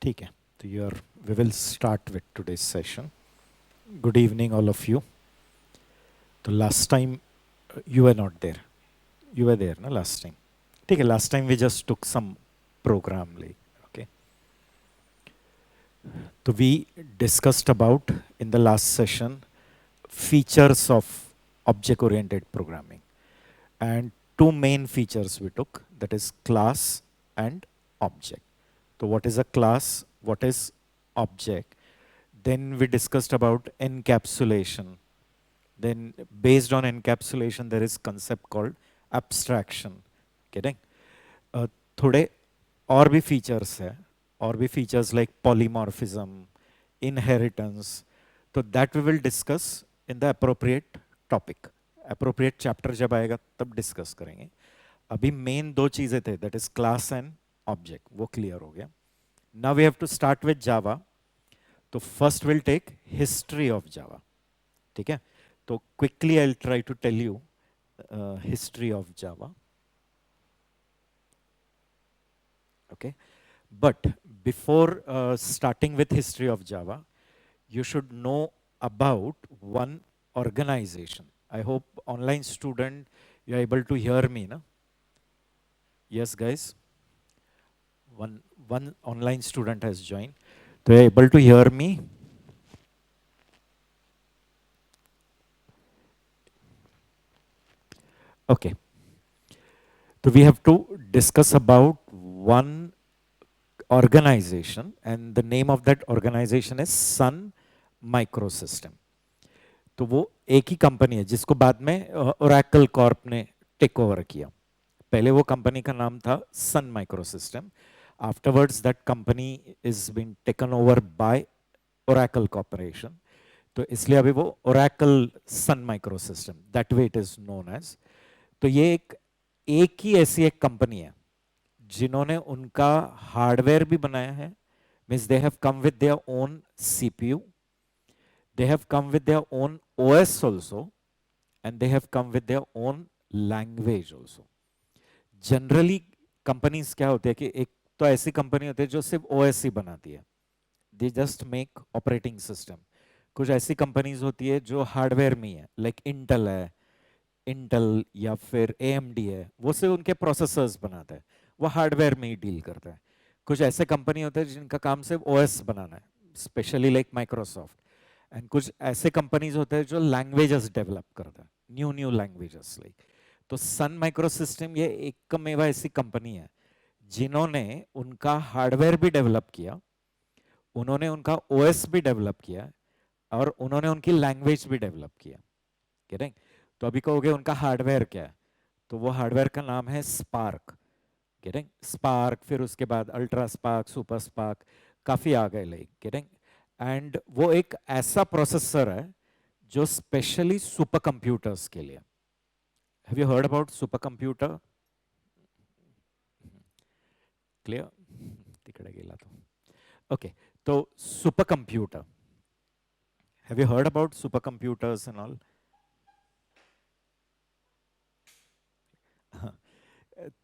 ठीक है, तो we will start with today's session. Good evening, all of you. तो last time you were not there. You were there, na last time. ठीक है, last time we just took some program like, okay. So we discussed about in the last session features of object-oriented programming, and two main features we took, that is class and object. So what is a class? What is object? Then we discussed about encapsulation. Then based on encapsulation, there is concept called abstraction. Getting? थोड़े और भी features है, और भी features like polymorphism, inheritance. तो that we will discuss in the appropriate topic. Appropriate chapter जब आएगा तब discuss करेंगे. अभी main दो चीजें थे, that is class and object, वो clear हो गया. Now we have to start with Java. तो first we'll take history of Java. ठीक है? तो quickly I'll try to tell you history of Java. Okay, but before starting with history of Java, you should know about one organization. I hope online student you are able to hear me, na? Yes, guys. One online student has joined. So you are able to hear me? Okay. So we have to discuss about one organization, and the name of that organization is Sun Microsystem. तो वो एक ही company है जिसको बाद में Oracle corp ने take over किया. पहले वो कंपनी का नाम था Sun microsystem. Afterwards that company is been taken over by Oracle corporation. तो इसलिए अभी वो Oracle Sun microsystem, that way it is known as. तो ये एक ही ऐसी एक कंपनी है जिन्होंने उनका हार्डवेयर भी बनाया है. Means they have come with their own CPU, they have come with their own OS also, and they have come with their own language also. Generally companies क्या होते हैं कि एक तो ऐसी कंपनी होती है जो सिर्फ OS ही बनाती है, they just make operating system. कुछ ऐसी कंपनीज होती है जो हार्डवेयर में है, लाइक इंटेल है, इंटेल या फिर AMD है, वो सिर्फ उनके प्रोसेसर्स बनाता है, वो हार्डवेयर में ही डील करता है. कुछ ऐसे कंपनी होते हैं जिनका काम सिर्फ OS बनाना है, स्पेशली लाइक माइक्रोसॉफ्ट. एंड कुछ ऐसे कंपनीज होते हैं जो लैंग्वेजेस डेवलप करते हैं, न्यू लैंग्वेजेस लाइक. तो सन माइक्रोसिस्टम ये एकमेव ऐसी कंपनी है जिन्होंने उनका हार्डवेयर भी डेवलप किया, उन्होंने उनका ओएस भी डेवलप किया, और उन्होंने उनकी लैंग्वेज भी डेवलप किया. करेक्ट? तो अभी कहोगे उनका हार्डवेयर क्या है, तो वो हार्डवेयर का नाम है स्पार्क. करेक्ट? स्पार्क, फिर उसके बाद अल्ट्रा स्पार्क, सुपर स्पार्क, काफी आ गए लाइक. करेक्ट? एंड वो एक ऐसा प्रोसेसर है जो स्पेशली सुपर कंप्यूटर्स के लिए. Have you heard about super computer? Clear? तिकडे गेला तो. ओके, तो super computer, have you heard about super computers and all?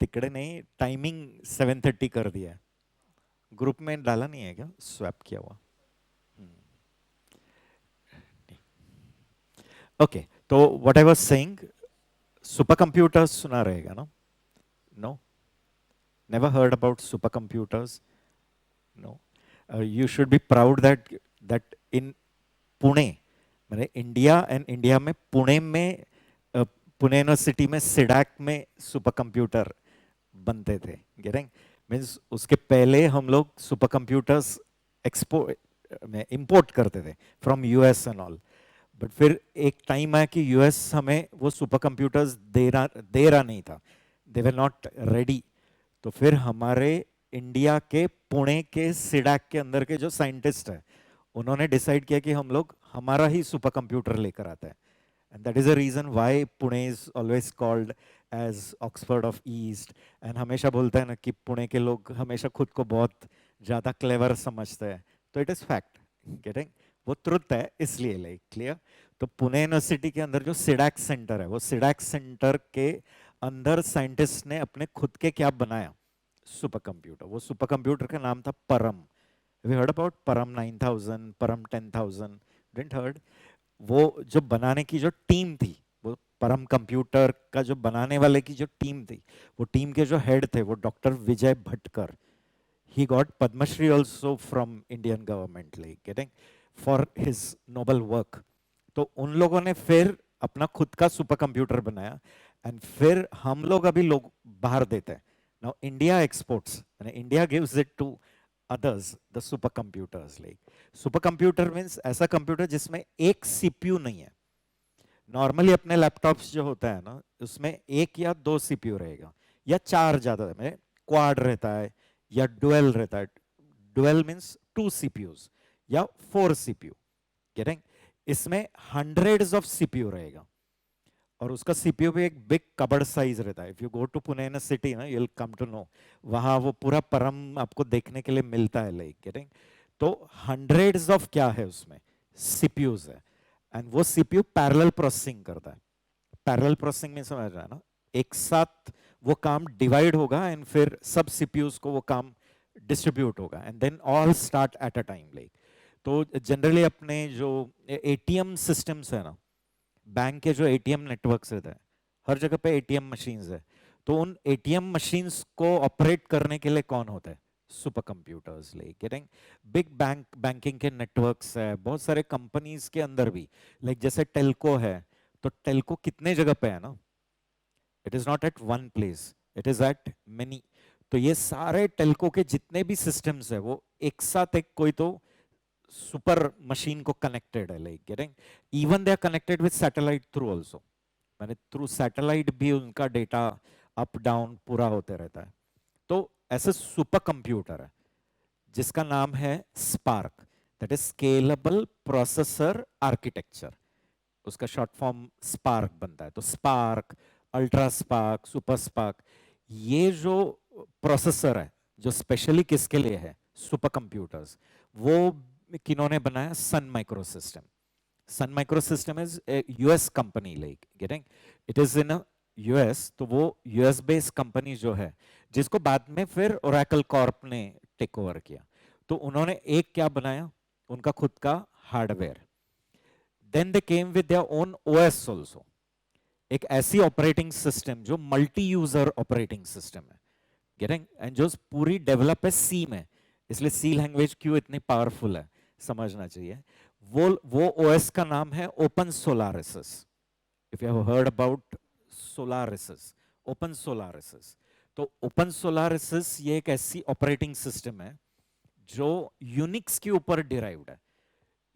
तिकडे नहीं, टाइमिंग 7:30 कर दिया है. ग्रुप में डाला नहीं है क्या, स्वैप किया हुआ? ओके, तो what I was saying, super computers सुना रहेगा ना? No, never heard about super computers? No. You should be proud that in Pune, मैंने इंडिया एंड इंडिया में पुणे में, पुणे यूनिवर्सिटी में सिडैक में सुपर कंप्यूटर बनते थे. गेटिंग? मीन्स उसके पहले हम लोग सुपर कंप्यूटर्स एक्सपोर्ट में इंपोर्ट करते थे from US and all. But फिर एक टाइम आया कि यूएस हमें वो सुपर कंप्यूटर्स दे रहा नहीं था, दे वर नॉट रेडी. तो फिर हमारे इंडिया के पुणे के सिडैक के अंदर के जो साइंटिस्ट हैं, उन्होंने डिसाइड किया कि हम लोग हमारा ही सुपर कंप्यूटर लेकर आते हैं. And that is a reason why Pune is always called as Oxford of east. And हमेशा बोलते हैं ना कि पुणे के लोग हमेशा खुद को बहुत ज्यादा क्लेवर समझते हैं. तो इट इज फैक्ट. गेटिंग? वो ट्रुथ है, इसलिए लाइक. क्लियर? तो पुणे यूनिवर्सिटी के अंदर जो सिडैक सेंटर है, वो सिडैक सेंटर के अंदर साइंटिस्ट ने अपने खुद के क्या बनाया, सुपर कंप्यूटर. वो सुपर कंप्यूटर का नाम था परम. Have you heard about Param 9000, Param 10,000? Didn't heard? वो जो बनाने की जो टीम थी, वो परम कंप्यूटर का जो बनाने वाले की जो टीम थी, वो टीम के जो हेड थे वो doctor Vijay Bhatkar. He got Padma Shri also from Indian government, like getting for his noble work. तो उन लोगों ने फिर अपना खुद का सुपर कंप्यूटर बनाया एंड फिर हम लोग अभी लोग बाहर देते हैं. Now India exports, India gives it to others the supercomputers. Like supercomputer means ऐसा कंप्यूटर जिसमें एक सीपीयू नहीं है. नॉर्मली अपने लैपटॉप्स जो होता है ना, उसमें एक या दो सीपीयू रहेगा या चार ज्यादा में क्वाड रहता है या डुअल रहता है. डुअल मीन्स टू सीपीयूज या फोर सीपीयू. गेटिंग? इसमें हंड्रेड्स ऑफ सीपीयू रहेगा और उसका सीपीयू भी एक बिग कबर्ड साइज रहता है. If you go to Pune in city ना, you will come to know, वहां वो पूरा परम आपको देखने के लिए मिलता है. Like getting? तो हंड्रेड्स ऑफ क्या है उसमें, सीपीयूज है. एंड वो सीपीयू पैरेलल प्रोसेसिंग करता है. पैरेलल प्रोसेसिंग में समझ रहा है ना, एक साथ वो काम डिवाइड होगा एंड फिर सब सीपीयूज को वो काम डिस्ट्रीब्यूट होगा and then all start at a time. Like तो जनरली अपने जो एटीएम सिस्टम्स है ना, बैंक के जो एटीएम नेटवर्क्स रहते हैं, हर जगह पे एटीएम मशीन्स है. तो उन एटीएम मशीन्स को ऑपरेट करने के लिए कौन होता है? Super computers. Like getting? Big banking के नेटवर्क्स है, बहुत सारे कंपनीज के अंदर भी. लाइक जैसे टेल्को है, तो टेल्को कितने जगह पे है ना, it is not at one place, it is eight many. तो ये सारे टेल्को के जितने भी सिस्टम्स है वो एक साथ एक कोई तो सुपर मशीन को कनेक्टेड है. Like getting? Even they are connected with satellite through also. मैंने थ्रू सैटेलाइट भी उनका डेटा अप डाउन पूरा होते रहता है. तो ऐसे सुपर कंप्यूटर है जिसका नाम है spark, that is scalable processor architecture. उसका शॉर्ट फॉर्म स्पार्क बनता है. तो spark, ultra spark, super spark, ये जो प्रोसेसर है जो स्पेशली किसके लिए है, सुपर कंप्यूटर्स, वो किन्होंने बनाया? Sun micro system. Sun micro system is US company. Like getting? It is in US. तो वो यूएस बेस्ड कंपनी जो है, जिसको बाद में फिर ओरेकल कॉर्प ने टेक ओवर किया. तो उन्होंने एक क्या बनाया? उनका खुद का hardware. Then they came with their own OS also. एक ऐसी ऑपरेटिंग सिस्टम जो मल्टी यूजर ऑपरेटिंग सिस्टम है. गेटिंग? एंड जो पूरी डेवलप है सी में, इसलिए सी लैंग्वेज क्यों इतनी पावरफुल है समझना चाहिए. वो ओएस का नाम है open Solaris. If you have heard about Solaris, open Solaris. तो ओपन सोलारिस ये एक ऐसी ऑपरेटिंग सिस्टम है जो यूनिक्स के ऊपर डिराइव्ड है.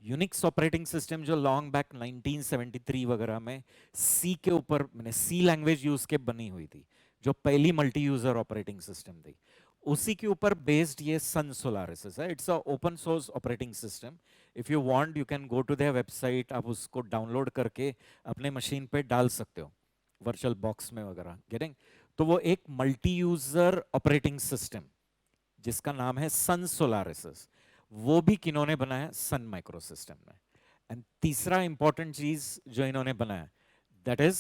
यूनिक्स ऑपरेटिंग सिस्टम जो लॉन्ग बैक 1973 वगैरह में सी के ऊपर, मैंने सी लैंग्वेज यूज के बनी हुई थी, जो पहली मल्टी यूजर ऑपरेटिंग सिस्टम थी, उसी के ऊपर बेस्ड ये सन सोलारिस है. It's a open source operating system. If you want you can go to their website, आप उसको डाउनलोड करके अपने मशीन पे डाल सकते हो वर्चुअल बॉक्स में वगैरह. गेटिंग? तो वो एक मल्टी यूजर ऑपरेटिंग सिस्टम जिसका नाम है सन सोलारिस, वो भी किन्होंने बनाया? सन माइक्रो सिस्टम में. एंड तीसरा इंपॉर्टेंट चीज जो इन्होंने बनाया, that is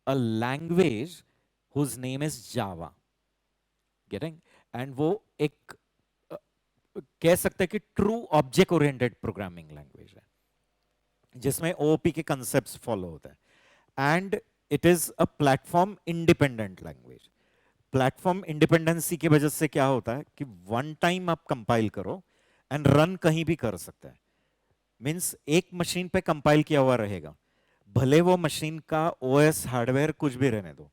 a language whose name is Java. Getting? And वो एक कह सकते हैं कि true object oriented programming language है जिसमें ओओपी के कंसेप्ट्स फॉलो होते हैं. And it is a platform independent language. Platform independency की वजह से क्या होता है कि वन टाइम आप कंपाइल करो एंड रन कहीं भी कर सकते हैं. मींस एक मशीन पे कंपाइल किया हुआ रहेगा, भले वो मशीन का ओएस हार्डवेयर कुछ भी रहने दो,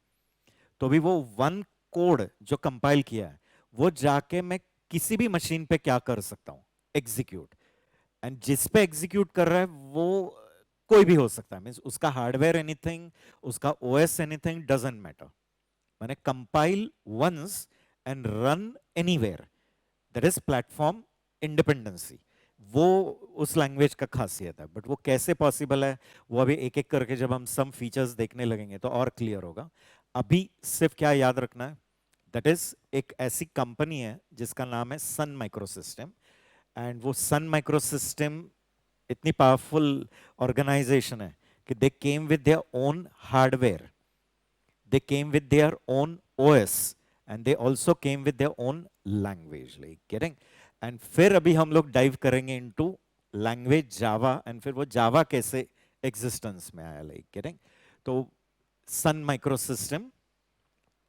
तो भी वो वन कोड जो कंपाइल किया है वो जाके मैं किसी भी मशीन पे क्या कर सकता हूं? एग्जीक्यूट. एंड जिस पे एग्जीक्यूट कर रहा है वो कोई भी हो सकता है. मींस उसका हार्डवेयर एनीथिंग, उसका ओएस एनीथिंग, डजंट मैटर. मैंने compile once and run anywhere. That is platform independency. वो उस लैंग्वेज का खासियत है. बट वो कैसे पॉसिबल है, वो अभी एक एक करके जब हम सम फीचर्स देखने लगेंगे तो और क्लियर होगा. अभी सिर्फ क्या याद रखना है, दैट इज एक ऐसी कंपनी है जिसका नाम है सन माइक्रो सिस्टम. एंड वो सन माइक्रो सिस्टम इतनी पावरफुल ऑर्गेनाइजेशन है कि they came with their own hardware, they came with their own OS, and they also came with their own language. Like getting? And फिर अभी हम लोग dive करेंगे into language Java, and फिर वो जावा कैसे एग्जिस्टेंस में आया, लाइक गेटिंग। तो सन माइक्रो सिस्टम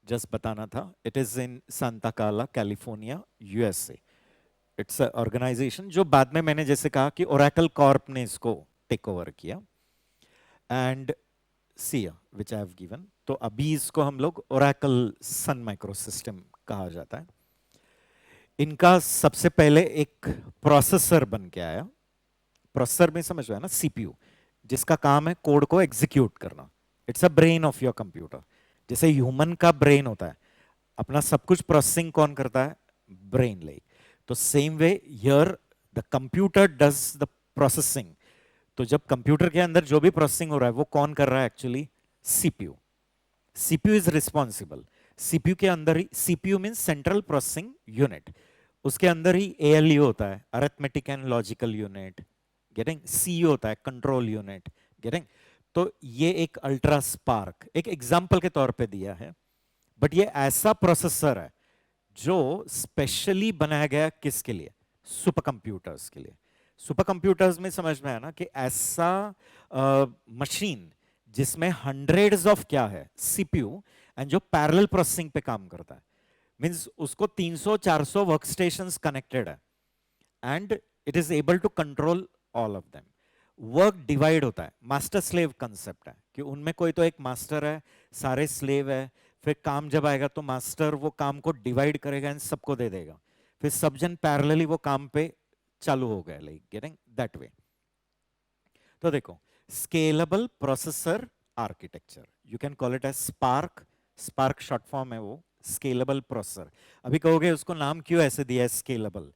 जस्ट बताना था, it is in Santa Clara California, USA. It's a organisation जो बाद में मैंने जैसे कहा कि ओरेकल कॉर्प ने इसको टेक ओवर किया, and Siya which I have given. तो अभी इसको हम लोग ओरेकल सन माइक्रो सिस्टम कहा जाता है। इनका सबसे पहले एक प्रोसेसर बन के आया। प्रोसेसर में समझ रहे हैं ना, सीपीयू, जिसका काम है कोड को एग्जीक्यूट करना। It's a brain of your computer. जैसे ह्यूमन का ब्रेन होता है, अपना सब कुछ प्रोसेसिंग कौन करता है? Brain, like. तो same way here the computer does the processing. तो जब कंप्यूटर के अंदर जो भी प्रोसेसिंग हो रहा है वो कौन कर रहा है? Actually CPU. CPU is responsible. CPU के अंदर ही, CPU means central processing unit, उसके अंदर ही एएलयू होता है, arithmetic and logical unit, getting. CU होता है, कंट्रोल यूनिट, गेटिंग। तो ये एक अल्ट्रा स्पार्क एक एग्जाम्पल के तौर पे दिया है, बट ये ऐसा प्रोसेसर है जो स्पेशली बनाया गया किसके लिए? सुपर कंप्यूटर्स के लिए। सुपर कंप्यूटर्स में समझ में आया ना कि ऐसा मशीन जिसमें हंड्रेड्स ऑफ क्या है? सीपीयू, एंड जो पैरेलल प्रोसेसिंग पे काम करता है। मींस उसको 300-400 वर्क स्टेशंस कनेक्टेड है, and it is able to control all of them. Work divide होता है, मास्टर स्लेव कंसेप्ट है कि उनमें कोई तो एक मास्टर है, सारे स्लेव है। फिर काम जब आएगा तो मास्टर वो काम को डिवाइड करेगा एंड सबको दे देगा, फिर सब जन पैरेलली वो काम पे चालू हो गए, लाइक गेटिंग दैट वे। तो देखो, scalable processor architecture, you can call it as SPARC. SPARC short form है वो, स्केलेबल प्रोसेसर। अभी कहोगे उसको नाम क्यों ऐसे दिया है स्केलेबल?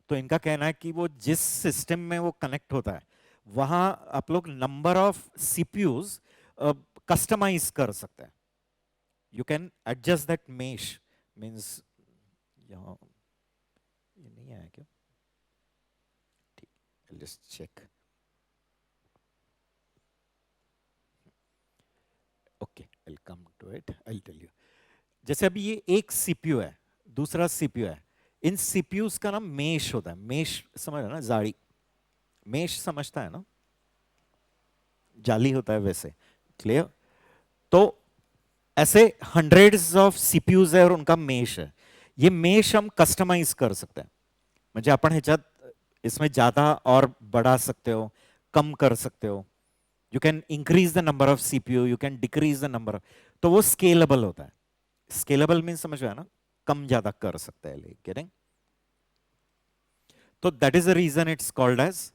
तो इनका कहना है कि वो जिस सिस्टम में वो कनेक्ट होता है वहां आप लोग नंबर ऑफ सीपीयूज कस्टमाइज कर सकते हैं। You can adjust that mesh, means यहाँ ये नहीं आया क्या? ठीक, I just check. Okay, I come to it, I tell you. जैसे अभी ये एक सीपीयू है, दूसरा सीपीयू है। इन सीपीयूज का नाम मेश होता है। मेश समझ रहे ना, जाली। मेश समझता है ना, जाली होता है वैसे, क्लियर? तो ऐसे हंड्रेड्स ऑफ सीपीयूज है और उनका मेश है। ये मेश हम कस्टमाइज कर सकते हैं, म्हणजे आपण ह्याच्यात इसमें ज्यादा और बढ़ा सकते हो, कम कर सकते हो। You can increase the number of CPU, you can decrease the number. तो वो स्केलेबल होता है। स्केलेबल मीन समझ रहे हैं ना, कम ज्यादा कर सकते हैं, गेटिंग। तो that is the reason it's called as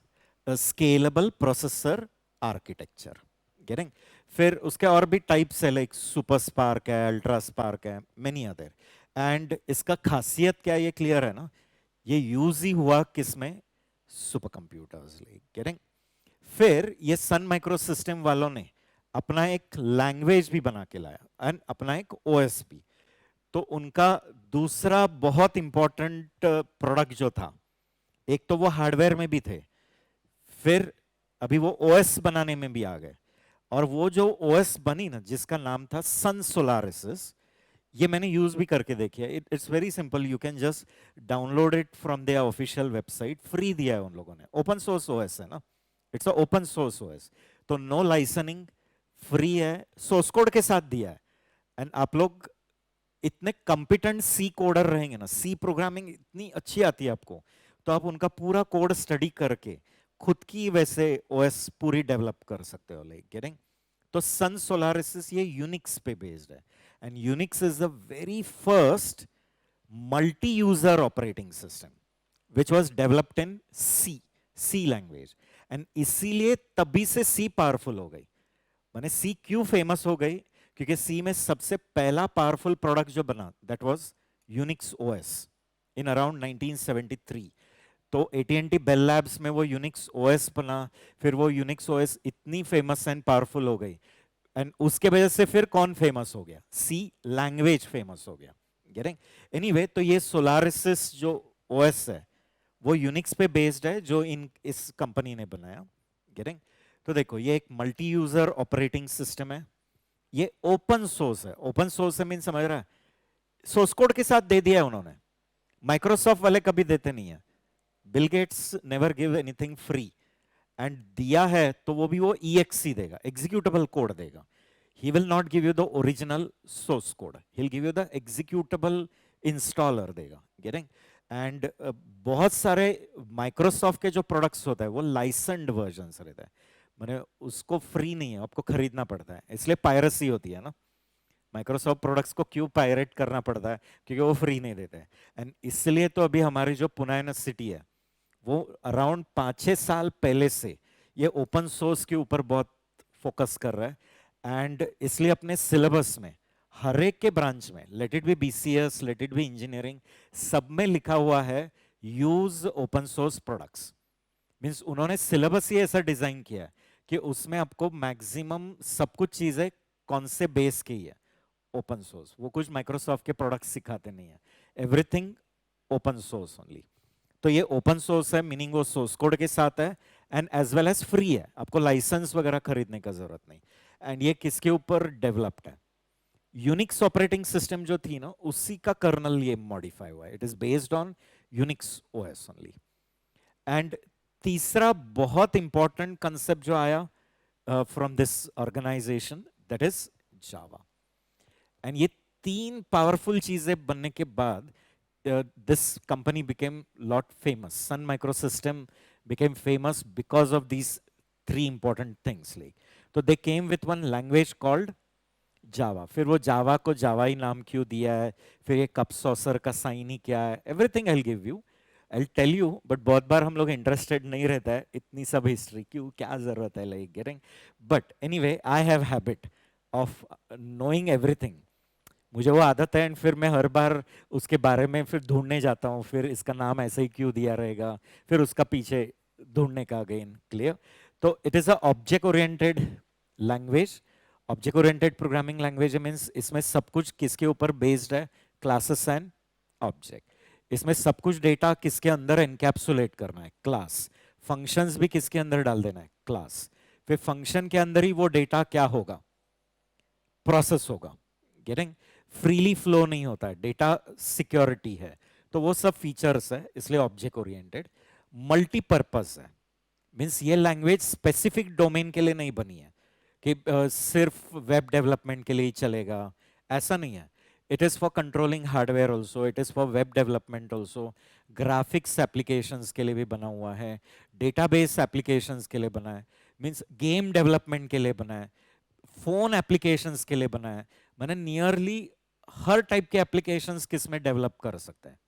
scalable processor architecture, getting. फिर उसके और भी टाइप्स है, लाइक सुपर स्पार्क है, अल्ट्रा स्पार्क है, मेनी अदर। एंड इसका खासियत क्या है, ये क्लियर है ना? ये यूज ही हुआ किसमें? Super computers, like getting. फिर ये सन माइक्रो सिस्टम वालों ने अपना एक लैंग्वेज भी बना के लाया एंड अपना एक ओएस भी। तो उनका दूसरा बहुत इंपॉर्टेंट प्रोडक्ट जो था, एक तो वो हार्डवेयर में भी थे, फिर अभी वो ओएस बनाने में भी आ गए। और वो जो ओएस बनी ना, जिसका नाम था सन सोलारिस, ये मैंने यूज भी करके देखी है। It's very simple, you can just download it from there official website. Free दिया है उन लोगों ने, ओपन सोर्स ओएस है ना, it's a open source OS. तो नो लाइसेंसिंग, फ्री है, सोर्स कोड के साथ दिया है। एंड आप लोग इतने कंपिटेंट सी कोडर रहेंगे ना, सी प्रोग्रामिंग इतनी अच्छी आती है आपको, तो आप उनका पूरा कोड स्टडी करके खुद की वैसे ओएस पूरी डेवलप कर सकते हो, लाइक गेटिंग। तो सन सोलारिस ये यूनिक्स पे बेस्ड है, and Unix is the very first multi user operating system which was developed in C language. And इसीलिए तभी से सी पावरफुल हो गई। माने सी क्यों फेमस हो गई? क्योंकि सी में सबसे पहला पावरफुल प्रोडक्ट जो बना, that was Unix OS in around 1973। तो एटीएनटी बेल लैब्स में वो यूनिक्स ओएस बना। फिर वो यूनिक्स ओएस इतनी फेमस एंड पावरफुल हो गई, एंड उसके वजह से फिर कौन फेमस हो गया? सी लैंग्वेज फेमस हो गया, गेटिंग। एनीवे, तो ये सोलारिस जो ओएस है वो यूनिक्स पे बेस्ड है, जो इस कंपनी ने बनाया, गेटिंग। तो देखो, ये एक मल्टी यूजर ऑपरेटिंग सिस्टम है, ये ओपन सोर्स है। ओपन सोर्स है मीन समझ रहा है, सोर्स कोड के साथ दे दिया है उन्होंने। माइक्रोसॉफ्ट वाले कभी देते नहीं है, Bill Gates never give anything free, and दिया है तो वो भी वो EXE देगा, एग्जीक्यूटेबल कोड देगा. He will not give you the original source code. He'll give you the executable installer देगा. Getting? And बहुत सारे माइक्रोसॉफ्ट के जो प्रोडक्ट्स होता है वो लाइसेंस्ड वर्जन्स रहता है, माने उसको फ्री नहीं है, आपको खरीदना पड़ता है, इसलिए पायरेसी होती है ना. माइक्रोसॉफ्ट प्रोडक्ट्स को क्यों पायरेट करना पड़ता है, क्योंकि वो फ्री नहीं देते हैं. एंड इसलिए तो अभी हमारी जो पुणे यूनिवर्सिटी है वो अराउंड 5-6 साल पहले से ये ओपन सोर्स के ऊपर बहुत फोकस कर रहा है. एंड इसलिए अपने सिलेबस में हर एक के ब्रांच में, let it be BCS, let it be engineering, सब में लिखा हुआ है use open source products. Means उन्होंने सिलेबस ही ऐसा डिजाइन किया है कि उसमें आपको मैक्सिमम सब कुछ चीजें कौन से बेस की है, ओपन सोर्स. वो कुछ माइक्रोसॉफ्ट के प्रोडक्ट्स सिखाते नहीं है, एवरीथिंग ओपन सोर्स ओनली. तो ये ओपन सोर्स है, मीनिंग वो सोर्स कोड के साथ है, and as well as free है, आपको लाइसेंस वगैरह खरीदने का जरूरत नहीं. एंड ये किसके ऊपर डेवलप्ड है, यूनिक्स ऑपरेटिंग सिस्टम जो थी ना उसी का कर्नल ये मॉडिफाई हुआ है. It is based on Unix OS only. And तीसरा बहुत इंपॉर्टेंट कंसेप्ट जो आया from this organisation, that is Java. And ये तीन पावरफुल चीजें बनने के बाद this company became lot famous. Sun Microsystem became famous because of these three important things. Like, so they came with one language called जावा. फिर वो जावा को जावा ही नाम क्यों दिया है, फिर ये कप सॉसर का साइन ही क्या है, everything I give you, I tell you. But बहुत बार हम लोग इंटरेस्टेड नहीं रहता है इतनी सब हिस्ट्री, क्यों, क्या जरूरत है, like getting. But anyway I have habit of knowing everything. मुझे वो आदत है, एंड फिर मैं हर बार उसके बारे में फिर ढूंढने जाता हूँ, फिर इसका नाम ऐसे ही क्यों दिया रहेगा, फिर उसका पीछे ढूंढने का अगेन. क्लियर? तो it is a object oriented language. Object oriented programming language means इसमें सब कुछ किसके ऊपर बेस्ड है, क्लासेस एंड ऑब्जेक्ट. इसमें सब कुछ डेटा किसके अंदर एनकैप्सुलेट करना है, क्लास. फंक्शंस भी किसके अंदर डाल देना है, क्लास. फिर फंक्शन के अंदर ही वो डेटा क्या होगा, प्रोसेस होगा. गेटिंग? फ्रीली फ्लो नहीं होता है, डेटा सिक्योरिटी है. तो वो सब फीचर्स है, इसलिए ऑब्जेक्ट ओरिएंटेड. मल्टीपर्पज है, मीन्स ये लैंग्वेज स्पेसिफिक डोमेन के लिए नहीं बनी है कि सिर्फ वेब डेवलपमेंट के लिए ही चलेगा, ऐसा नहीं है. It is for controlling hardware also, it is for web development also, graphics applications के लिए भी बना हुआ है, डेटाबेस एप्लीकेशंस के लिए बना है, मीन्स गेम डेवलपमेंट के लिए बना है, फोन एप्लीकेशंस के लिए बना है. मैंने नियरली हर टाइप के एप्लीकेशंस किस में डेवलप कर सकते हैं,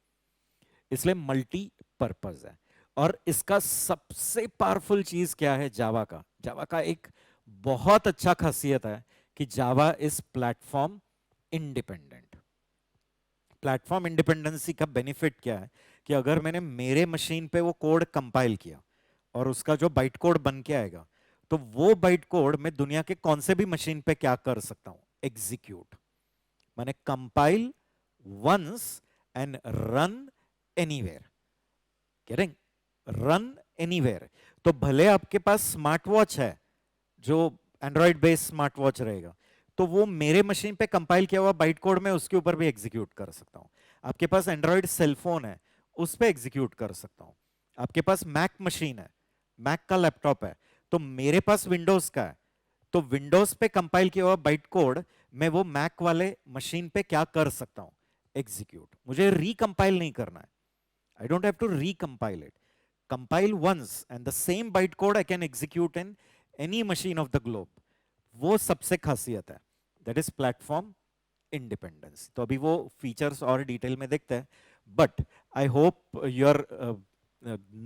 इसलिए मल्टी पर्पज है. और इसका सबसे पावरफुल चीज क्या है जावा का, जावा का एक बहुत अच्छा खासियत है कि Java is platform independent. Platform independency का बेनिफिट क्या है कि अगर मैंने मेरे मशीन पे वो कोड कंपाइल किया और उसका जो बाइट कोड बन के आएगा, तो वो बाइट कोड मैं दुनिया के कौन से भी मशीन पे क्या कर सकता हूं, एग्जीक्यूट. माने compile once and run anywhere. Getting? Run anywhere. तो भले आपके पास स्मार्ट वॉच है जो एंड्रॉइड बेस्ड स्मार्ट वॉच रहेगा, तो वो मेरे मशीन पे कंपाइल किया हुआ बाइट कोड में उसके ऊपर भी एग्जीक्यूट कर सकता हूं. आपके पास एंड्रॉइड सेलफोन है, उस पर एग्जीक्यूट कर सकता हूं. आपके पास मैक मशीन है, मैक का लैपटॉप है, तो मेरे पास विंडोज का है, तो विंडोज पे कंपाइल किया हुआ बाइट कोड मैं वो मैक वाले मशीन पे क्या कर सकता हूं, एग्जीक्यूट. मुझे रिकंपाइल नहीं करना है. I don't have to recompile it. Compile once and the same bytecode I can execute in any machine of the globe. वो सबसे खासियत है, that is platform independence. तो अभी वो फीचर्स और डिटेल में देखते हैं, but I hope you are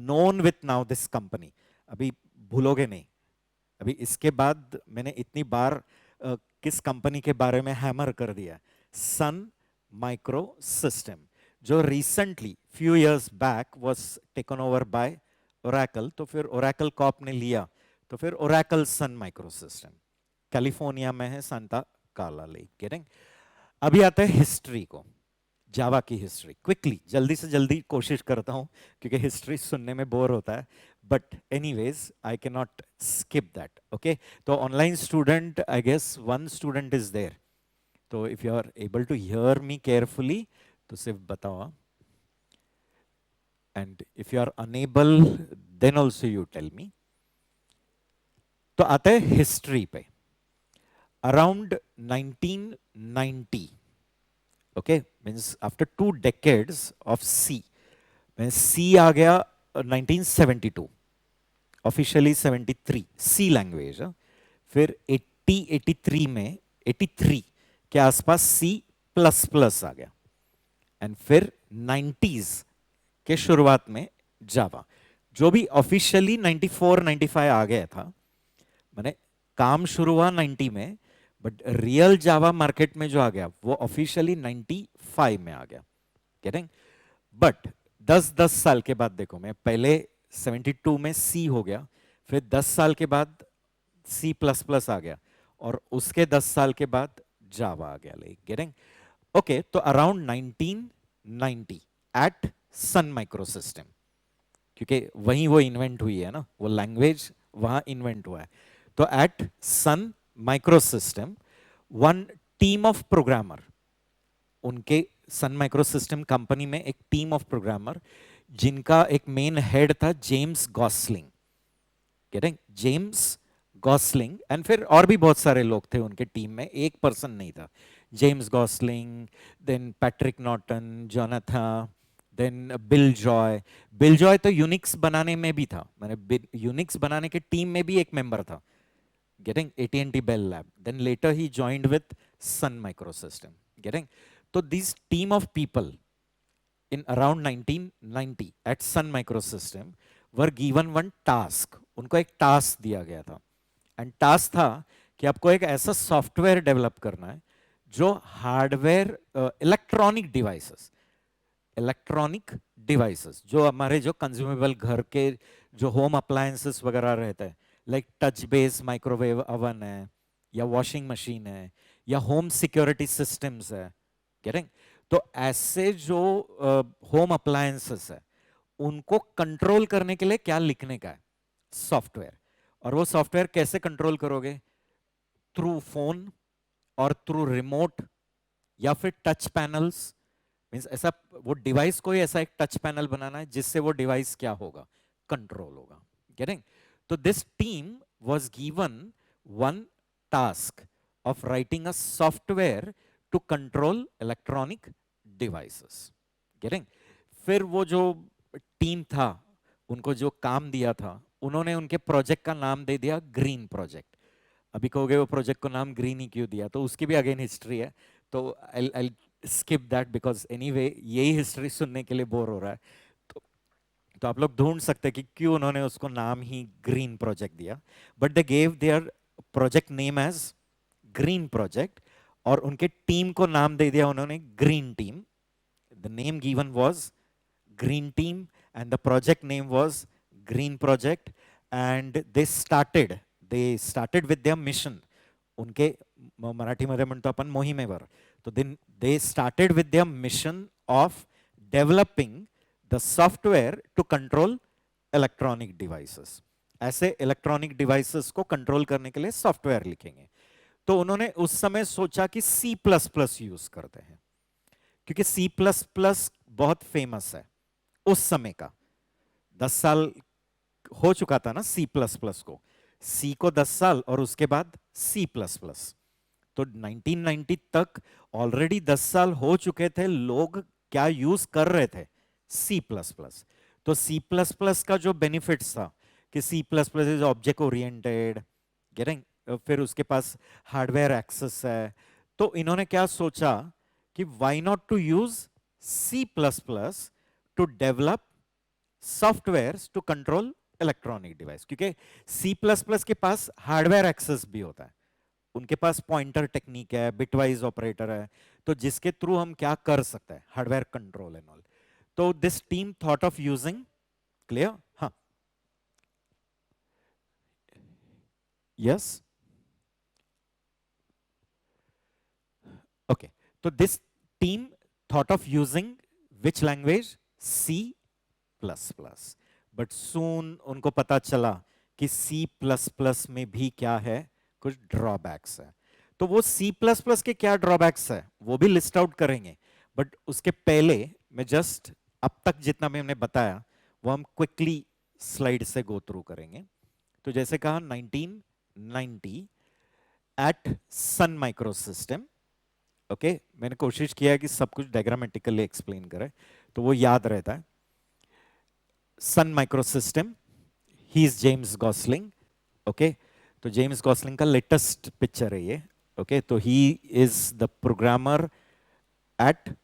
known with now this company. अभी भूलोगे नहीं. अभी इसके बाद मैंने इतनी बार किस कंपनी के बारे में हैमर कर दिया, सन माइक्रो सिस्टम, जो recently few years back was taken over by Oracle. तो फिर ओरेकल कॉर्प ने लिया, तो फिर ओरेकल सन माइक्रो सिस्टम कैलिफोर्निया में है, सांता काला लेक. गेटिंग? अभी आता है हिस्ट्री को, जावा की हिस्ट्री. क्विकली, जल्दी से जल्दी कोशिश करता हूं क्योंकि हिस्ट्री सुनने में बोर होता है, but anyways I can not skip that. Okay, तो online student, I guess one student is there. तो if you are able to hear me carefully तो सिर्फ बताओ. and if you are unable, then also you tell me. तो आते हैं history पे. Around 1990, okay, means after 2 decades of C, means C आ गया 1972, officially 73 सी language. फिर 83 में 83 के आसपास सी प्लस प्लस आ गया. एंड फिर 90s के शुरुआत में जावा, जो भी ऑफिशियली 94 95 आ गया था. मैंने काम शुरू हुआ 90 में, बट रियल जावा मार्केट में जो आ गया वो ऑफिशियली 95 में आ गया. गेटिंग? बट 10 साल के बाद देखो, मैं पहले 72 में सी हो गया, फिर 10 साल के बाद सी प्लस प्लस आ गया, और उसके 10 साल के बाद जावा आ गया. Like getting? ओके, तो अराउंड 1990 एट सन माइक्रोसिस्टम, क्योंकि वहीं वो इन्वेंट हुई है ना, वो लैंग्वेज वहां इन्वेंट हुआ है. तो at Sun microsystem one team of programmer, उनके सन माइक्रोसिस्टम कंपनी में एक टीम ऑफ प्रोग्रामर जिनका एक मेन हेड था James Gosling. Getting? James Gosling. And फिर और भी बहुत सारे लोग थे उनके टीम में, एक पर्सन नहीं था. James Gosling, then Patrick Norton, Jonathan, then Bill Joy. Bill Joy तो यूनिक्स बनाने में भी था, मैंने यूनिक्स बनाने के टीम में भी एक मेंबर था. Getting? AT&T Bell Lab. Then later he joined with Sun Microsystem. Getting? So these team of people in around 1990 at Sun Microsystem were given one task. उनको एक टास्क दिया गया था. एंड टास्क था कि आपको एक ऐसा सॉफ्टवेयर डेवलप करना है जो हार्डवेयर, इलेक्ट्रॉनिक डिवाइसेस जो हमारे जो कंज्यूमेबल घर के जो होम अप्लायंसेस वगैरह रहते हैं, like touch base microwave oven है, या वॉशिंग मशीन है, या होम सिक्योरिटी सिस्टम्स है. गेटिंग? तो ऐसे जो होम अप्लायंसेस है उनको कंट्रोल करने के लिए क्या लिखने का है? सॉफ्टवेयर. और वो सॉफ्टवेयर कैसे कंट्रोल करोगे? थ्रू फोन और थ्रू रिमोट, या फिर टच पैनल्स. मींस ऐसा वो डिवाइस को ही ऐसा एक टच पैनल बनाना है जिससे वो डिवाइस क्या होगा? कंट्रोल होगा. गेटिंग? तो this team was given one task of writing a software to control electronic devices. Getting? फिर वो जो टीम था, उनको जो काम दिया था, उन्होंने उनके प्रोजेक्ट का नाम दे दिया ग्रीन प्रोजेक्ट. अभी कहोगे वो प्रोजेक्ट को नाम ग्रीन ही क्यों दिया, तो उसकी भी अगेन हिस्ट्री है, तो I skip that because anyway यही हिस्ट्री सुनने के लिए बोर हो रहा है. तो आप लोग ढूंढ सकते हैं कि क्यों उन्होंने उसको नाम ही ग्रीन प्रोजेक्ट दिया. But they gave their project name as green project, और उनके टीम को नाम दे दिया उन्होंने green team. The name given was green team and the project name was green project. And they started with their mission. उनके मराठी मध्ये म्हणतो आपण मोहिमेवर. तो they started with their mission of developing the software to control electronic devices. ऐसे electronic devices को control करने के लिए सॉफ्टवेयर लिखेंगे. तो उन्होंने उस समय सोचा कि C++ यूज करते हैं, क्योंकि C++ बहुत फेमस है उस समय का. 10 साल हो चुका था ना C++ को. C को 10 साल और उसके बाद C++. तो 1990 तक ऑलरेडी 10 साल हो चुके थे. लोग क्या यूज कर रहे थे? C++. तो C++ का जो बेनिफिट्स था कि C++ is object oriented. Getting? फिर उसके पास हार्डवेयर एक्सेस है. तो इन्होंने क्या सोचा कि why not to use C++ to develop softwares to control electronic device, क्योंकि C++ के पास हार्डवेयर एक्सेस भी होता है. उनके पास पॉइंटर टेक्निक है, बिटवाइज ऑपरेटर है, तो जिसके थ्रू हम क्या कर सकते हैं? Hardware control and all. So this team thought of using, clear? Huh? Yes? Okay. So this team thought of using which language? C++. But soon उनको पता चला कि C++ में भी क्या है? कुछ ड्रॉबैक्स है. तो वो C++ के क्या ड्रॉबैक्स है वो भी लिस्ट आउट करेंगे. बट उसके पहले मैं जस्ट अब तक जितना भी हमने बताया वो हम क्विकली स्लाइड से गो थ्रू करेंगे। तो जैसे कहा 1990 at Sun micro system. Okay, मैंने कोशिश किया है कि सब कुछ डायग्रामेटिकली एक्सप्लेन करें तो वो याद रहता है। Sun micro system, he is James Gosling. Okay, तो जेम्स गॉसलिंग का लेटेस्ट पिक्चर है ये। ओके, तो he is the programmer at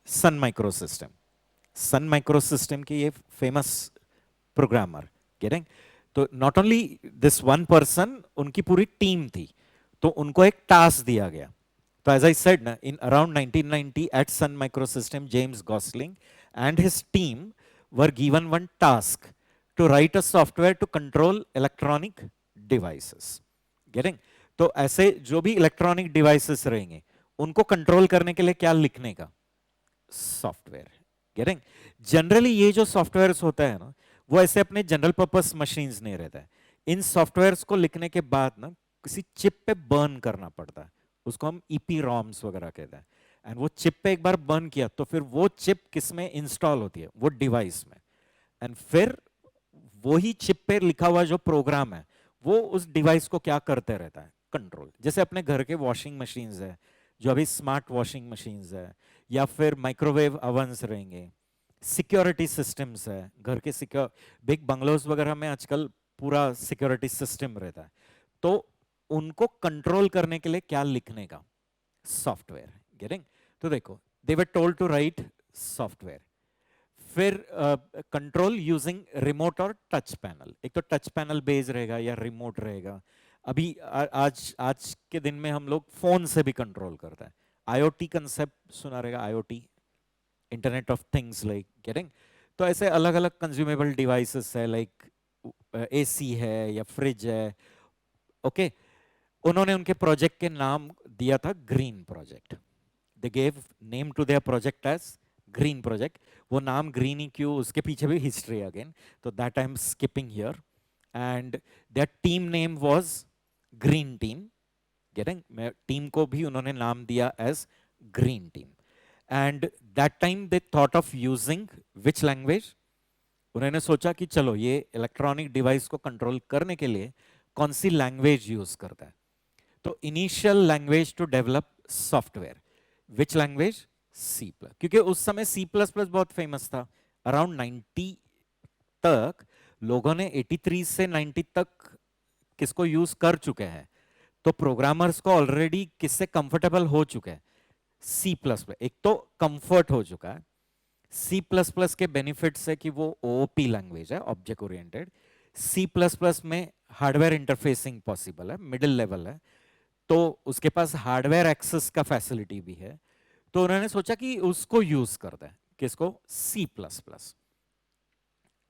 Sun micro system. Sun micro system के ये फेमस प्रोग्रामर, गेटिंग। तो not only this one person, उनकी पूरी टीम थी, तो उनको एक टास्क दिया गया। तो एज आई सेड ना, in around 1990 at Sun micro system, James Gosling and his team were given one task to write a software to control electronic devices. Getting. तो ऐसे जो भी इलेक्ट्रॉनिक डिवाइसेस रहेंगे उनको कंट्रोल करने के लिए क्या लिखने का? सॉफ्टवेयर। गेटिंग। जनरली ये जो सॉफ्टवेयर्स होता है ना, वो ऐसे अपने जनरल पर्पस मशीन्स नहीं रहता है। इन सॉफ्टवेयर्स को लिखने के बाद ना किसी चिप पे बर्न करना पड़ता है, उसको हम ईपी रॉम्स वगैरह कहते हैं। एंड वो चिप पे एक बार बर्न किया तो फिर वो चिप किस में इंस्टॉल होती है? वो डिवाइस में। एंड फिर वही चिप पे लिखा हुआ जो प्रोग्राम है वो उस डिवाइस को क्या करते रहता है? कंट्रोल। जैसे अपने घर के वॉशिंग मशीन्स है, जो अभी स्मार्ट वॉशिंग मशीन्स है, या फिर माइक्रोवेव अवन्स रहेंगे, सिक्योरिटी सिस्टम्स है घर के, सिक्योर बिग बंगलोज वगैरह में आजकल पूरा सिक्योरिटी सिस्टम रहता है। तो उनको कंट्रोल करने के लिए क्या लिखने का? सॉफ्टवेयर। गेटिंग। तो देखो, they were told to write software. फिर कंट्रोल यूजिंग रिमोट और टच पैनल। एक तो टच पैनल बेस रहेगा या रिमोट रहेगा। अभी आज आज के दिन में हम लोग फोन से भी कंट्रोल करते हैं। आईओटी कंसेप्ट सुना रहेगा, IoT, internet of things, like getting. तो ऐसे अलग अलग कंज्यूमेबल डिवाइसेस है, लाइक एसी है या फ्रिज है। ओके, उन्होंने उनके प्रोजेक्ट के नाम दिया था green project. They gave name to their project as green project. वो नाम ग्रीन ही क्यों, उसके पीछे भी हिस्ट्री अगेन, तो that I am skipping here. And their team name was green team. Getting. Team को भी उन्होंने नाम दिया as green team. And that time they thought of using which language? उन्होंने सोचा कि चलो ये इलेक्ट्रॉनिक डिवाइस को कंट्रोल करने के लिए कौन सी लैंग्वेज यूज करता है। तो initial language to develop software, which language? C plus, क्योंकि उस समय सी प्लस प्लस बहुत फेमस था। अराउंड 90 तक लोगों ने, 83 से 90 तक किसको यूज कर चुके हैं? तो प्रोग्रामर्स को ऑलरेडी किससे कंफर्टेबल हो चुके हैं? C plus plus. एक तो कंफर्ट हो चुका है। सी प्लस प्लस के बेनिफिट्स है कि वो ओपी लैंग्वेज है, object oriented. C plus plus में हार्डवेयर इंटरफेसिंग पॉसिबल है, मिडिल लेवल है, तो उसके पास हार्डवेयर एक्सेस का फैसिलिटी भी है। तो उन्होंने सोचा कि उसको यूज करते हैं, किसको? C plus plus.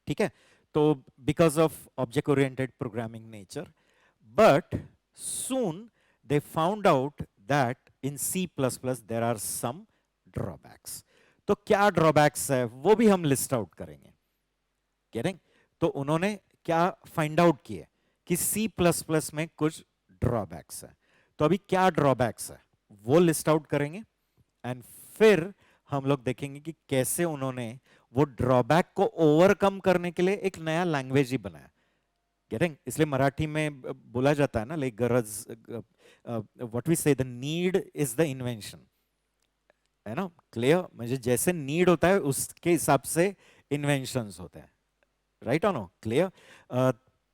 ठीक है, तो because of object oriented programming nature, but soon they found out that in C plus plus there are some drawbacks. तो क्या ड्रॉबैक्स है वो भी हम लिस्ट आउट करेंगे। गेटिंग। तो उन्होंने क्या फाइंड आउट किए कि सी प्लस प्लस में कुछ ड्रॉबैक्स है। तो अभी क्या ड्रॉबैक्स है वो लिस्ट आउट करेंगे, एंड फिर हम लोग देखेंगे कि कैसे उन्होंने वो ड्रॉबैक को ओवरकम करने के लिए एक नया लैंग्वेज ही बनाया। गेटिंग। इसलिए मराठी में बोला जाता है ना, लाइक गरज, व्हाट वी से, the need is the invention, है ना? क्लियर? म्हणजे जैसे नीड होता है उसके हिसाब से इन्वेंशंस होते हैं, राइट? Or no? क्लियर?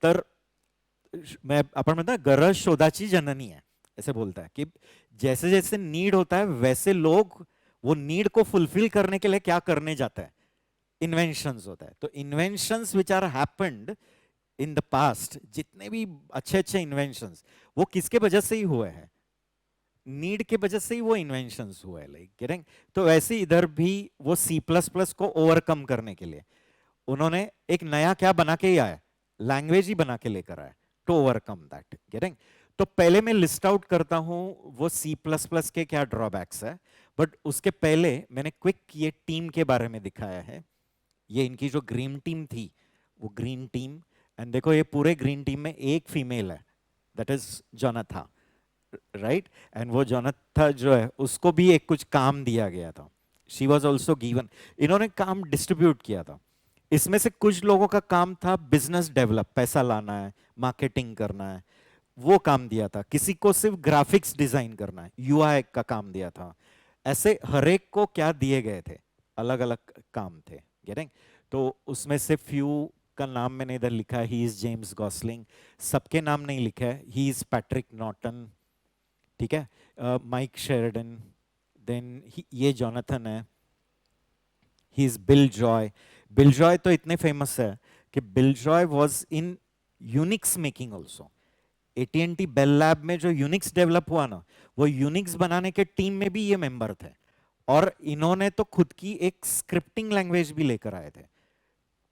तर मैं, अपन म्हणता गरज शोधाची जननी है, ऐसे बोलता है कि जैसे जैसे नीड होता है वैसे लोग वो नीड को फुलफिल करने के लिए क्या करने जाता है? इन्वेंशंस होता है। तो inventions which are happened in the past, जितने भी अच्छे अच्छे इन्वेंशंस, वो किसके वजह से ही हुए हैं? नीड के वजह से ही वो इन्वेंशंस हुए, लाइक गेटिंग। तो वैसे इधर भी वो सी प्लस प्लस को ओवरकम करने के लिए उन्होंने एक नया क्या बना के ही आया? लैंग्वेज ही बना के लेकर आया टू ओवरकम दैट। गेटिंग। तो पहले मैं लिस्ट आउट करता हूं वो सी प्लस प्लस के क्या ड्रॉबैक्स है, बट उसके पहले मैंने क्विक ये टीम के बारे में दिखाया है। ये इनकी जो ग्रीन टीम थी, वो ग्रीन टीम, एंड देखो ये पूरे ग्रीन टीम में एक फीमेल है, दैट इज जोनाथा, राइट? एंड वो जोनाथा जो है उसको भी एक कुछ काम दिया गया था, शी वॉज ऑल्सो गिवन। इन्होंने काम डिस्ट्रीब्यूट किया था। इसमें से कुछ लोगों का काम था बिजनेस डेवलप, पैसा लाना है, मार्केटिंग करना है, वो काम दिया था। किसी को सिर्फ ग्राफिक्स डिजाइन करना है, यूआई का काम दिया था। ऐसे हर एक को क्या दिए गए थे, अलग अलग काम थे। गेटिंग? तो उसमें से फ्यू का नाम मैंने इधर लिखा है। He is James Gosling. सबके नाम नहीं लिखा है। ही इज पैट्रिक नॉर्टन, ठीक है, माइक शेरिडन, देन ये जॉनथन है, he is Bill Joy. Bill Joy तो इतने फेमस है कि Bill Joy was in Unix making also. एटीएनटी बेल लैब में जो यूनिक्स डेवलप हुआ ना, वो यूनिक्स बनाने के टीम में भी ये मेंबर थे। और इन्होंने तो खुद की एक स्क्रिप्टिंग लैंग्वेज भी लेकर आए थे।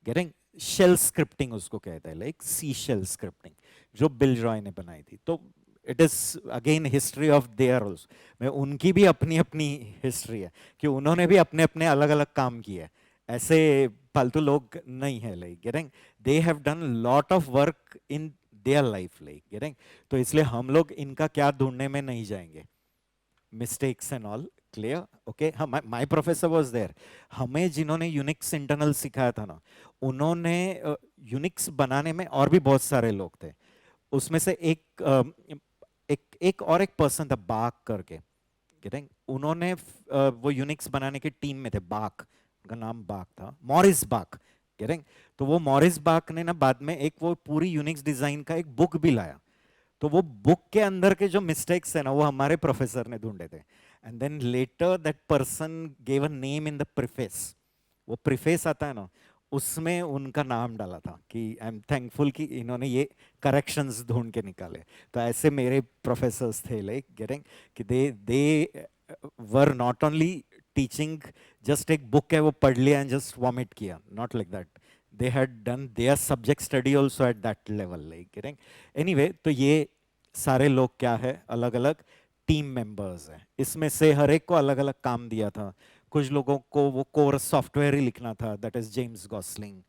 गेटिंग? शेल स्क्रिप्टिंग उसको कहते हैं, लाइक सी शेल स्क्रिप्टिंग, जो बिल जॉय ने बनाई थी। तो it is again history of their also. मैं उनकी भी अपनी अपनी हिस्ट्री है कि उन्होंने भी अपने अपने अलग अलग काम किए हैं। ऐसे फालतू लोग नहीं है, like getting? They have done lot of work in their life, like getting? तो इसलिए हम लोग इनका क्या ढूंढने में नहीं जाएंगे, mistakes and all. Clear? Okay. हाँ, माय प्रोफेसर वाज देयर। हमें जिन्होंने यूनिक्स इंटरनल सिखाया था ना, उन्होंने यूनिक्स बनाने में और भी बहुत सारे लोग थे। उसमें से एक और एक पर्सन था, बाक करके। गेटिंग? उन्होंने वो यूनिक्स बनाने के टीम में थे, बाक, उनका नाम बाक था, मॉरिस बाक। गेटिंग? तो वो मॉरिस बाक ने ना बाद में एक वो पूरी यूनिक्स डिजाइन का एक बुक भी लाया। तो वो बुक के अंदर के जो मिस्टेक्स है ना, वो हमारे प्रोफेसर ने ढूंढे थे। And then later that person gave a name in the preface. वो प्रीफेस आता है ना, उसमें उनका नाम डाला था कि आई एम थैंकफुल कि इन्होंने ये करेक्शंस ढूंढ के निकाले। तो ऐसे मेरे प्रोफेसर्स थे, लाइक गेटिंग? कि they were not only teaching just एक बुक है वो पढ़ लिया एंड जस्ट वॉमिट किया, not like that. they had done their subject study also at that level, like getting? Anyway, तो ये सारे लोग क्या है, अलग अलग टीम मेंबर्स हैं। इसमें से हर एक को अलग अलग काम दिया था। कुछ लोगों को वो कोर सॉफ्टवेयर ही लिखना था, that is James Gosling.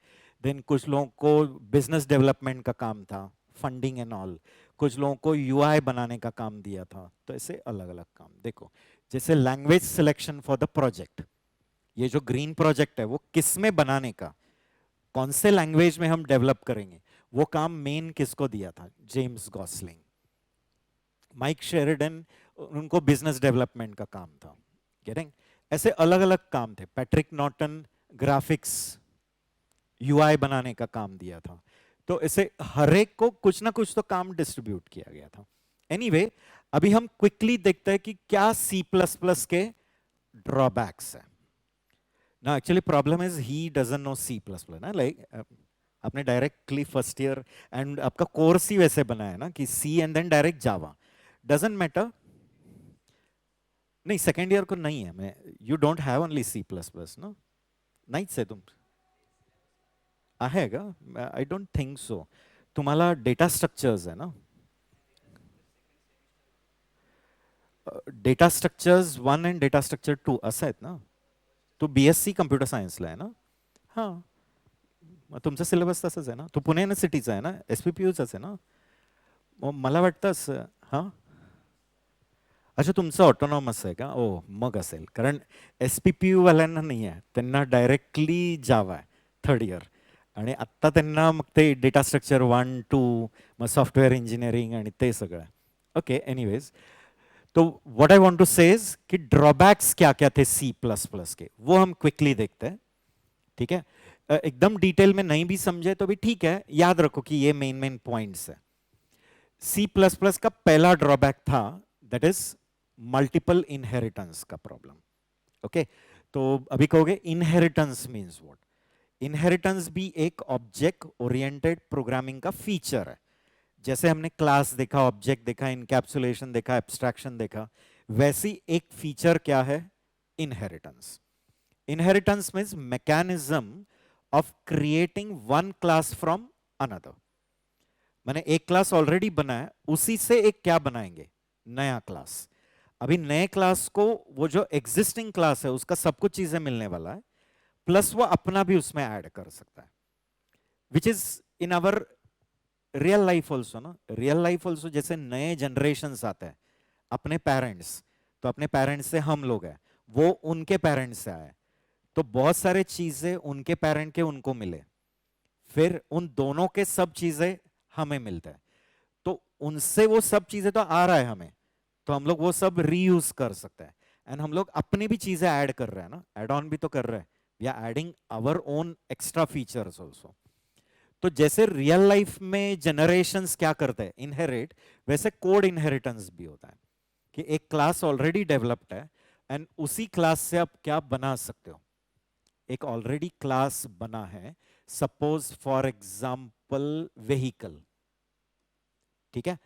Then कुछ लोगों को बिजनेस डेवलपमेंट का काम था, फंडिंग एंड ऑल। कुछ लोगों को यूआई बनाने का काम दिया था। तो ऐसे अलग अलग काम। देखो, जैसे language selection for the project, ये जो ग्रीन प्रोजेक्ट है वो किस में बनाने का, कौन से लैंग्वेज में हम डेवलप करेंगे, वो काम मेन किसको दिया था? James Gosling. माइक शेरिडन, उनको बिजनेस डेवलपमेंट का काम था। गेटिंग? ऐसे अलग अलग काम थे। पैट्रिक नॉर्टन, ग्राफिक्स, यूआई बनाने का काम दिया था। तो ऐसे हर एक को कुछ ना कुछ तो काम डिस्ट्रीब्यूट किया गया था। एनीवे, अभी हम क्विकली देखते हैं कि क्या सी प्लस प्लस के ड्रॉबैक्स है ना। Actually problem is he doesn't know C plus plus ना, लाइक आपने डायरेक्टली फर्स्ट ईयर एंड आपका कोर्स ही वैसे बना है ना कि C and then direct Java, doesn't matter. नहीं, सेकेंड ईयर को नहीं है। मैं, you don't have only C plus plus ना, नहीं से तुम आहे का? I don't think so. तुम्हाला डेटा स्ट्रक्चर्स है ना, data structures 1 and data structure 2 असं आहेत ना. तू बीएससी कम्प्युटर सायन्सला आहे ना. हां, मग तुमचा सिलेबस तसंच आहे ना. तो पुणे युनिव्हर्सिटीचा आहे ना, एसपीपीयूचाच आहे ना. मग मला वाटतं असं. हां, अच्छा, तुमचं ऑटोनॉमस आहे का? ओ, मग असेल, कारण एस पी पी यूवाल्यांना नाही आहे, त्यांना डायरेक्टली जावा आहे थर्ड इयर. आणि आत्ता त्यांना मग ते डेटा स्ट्रक्चर 1 2, मग सॉफ्टवेअर इंजिनिअरिंग आणि ते सगळं. ओके, एनीवेज, तो व्हाट आई वांट टू से इज कि ड्रॉबैक्स क्या क्या थे सी प्लस प्लस के, वो हम क्विकली देखते हैं। ठीक है? एकदम डिटेल में नहीं भी समझे तो भी ठीक है, याद रखो कि ये मेन मेन पॉइंट्स है। सी प्लस प्लस का पहला ड्रॉबैक था, दैट इज मल्टीपल इनहेरिटेंस का प्रॉब्लम। ओके, तो अभी कहोगे इनहेरिटेंस मीन्स व्हाट? इनहेरिटेंस भी एक ऑब्जेक्ट ओरिएंटेड प्रोग्रामिंग का फीचर है। जैसे हमने क्लास देखा, ऑब्जेक्ट देखा, इनकैप्सुलेशन देखा, एब्स्ट्रैक्शन देखा, वैसी एक फीचर क्या है? Inheritance. Inheritance means mechanism of creating one class from another. मैंने एक क्लास ऑलरेडी बनाया, उसी से एक क्या बनाएंगे? नया क्लास। अभी नए क्लास को वो जो एग्जिस्टिंग क्लास है उसका सब कुछ चीजें मिलने वाला है, प्लस वो अपना भी उसमें ऐड कर सकता है, which is in our real life also ना। रियल लाइफ ऑल्सो जैसे नए जनरेशन आते हैं, अपने पेरेंट्स, तो अपने पेरेंट्स से हम लोग हैं, वो उनके पेरेंट्स से आया है, तो बहुत सारे चीजें उनके पेरेंट के उनको मिले, फिर उन दोनों के सब चीजें हमें मिलता है, तो उनसे वो सब चीजें तो आ रहा है हमें, तो हम लोग वो सब रीयूज कर सकते हैं। एंड हम लोग अपनी भी चीजें ऐड कर रहे हैं ना, एड ऑन भी तो कर रहे हैं, we are adding our own extra features also. तो जैसे रियल लाइफ में जनरेशंस क्या करते हैं, इनहेरिट, वैसे कोड इनहेरिटेंस भी होता है कि एक क्लास ऑलरेडी डेवलप्ड है एंड उसी क्लास से आप क्या बना सकते हो। एक ऑलरेडी क्लास बना है, सपोज फॉर एग्जांपल व्हीकल, ठीक है,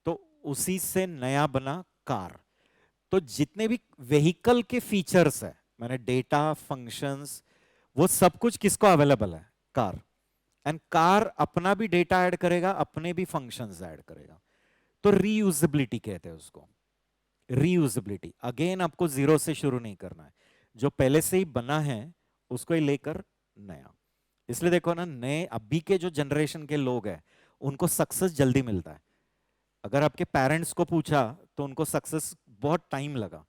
तो उसी से नया बना कार। तो जितने भी व्हीकल के फीचर्स है, मैंने डेटा फंक्शंस, वो सब कुछ किसको अवेलेबल है, कार। एंड कार अपना भी डेटा ऐड करेगा, अपने भी फंक्शंस ऐड करेगा, तो रीयूजेबिलिटी कहते हैं उसको। रीयूजेबिलिटी, अगेन आपको जीरो से शुरू नहीं करना है, जो पहले से ही बना है उसको ही लेकर नया। इसलिए देखो ना, नए अभी के जो जनरेशन के लोग हैं उनको सक्सेस जल्दी मिलता है। अगर आपके पेरेंट्स को पूछा तो उनको सक्सेस बहुत टाइम लगा,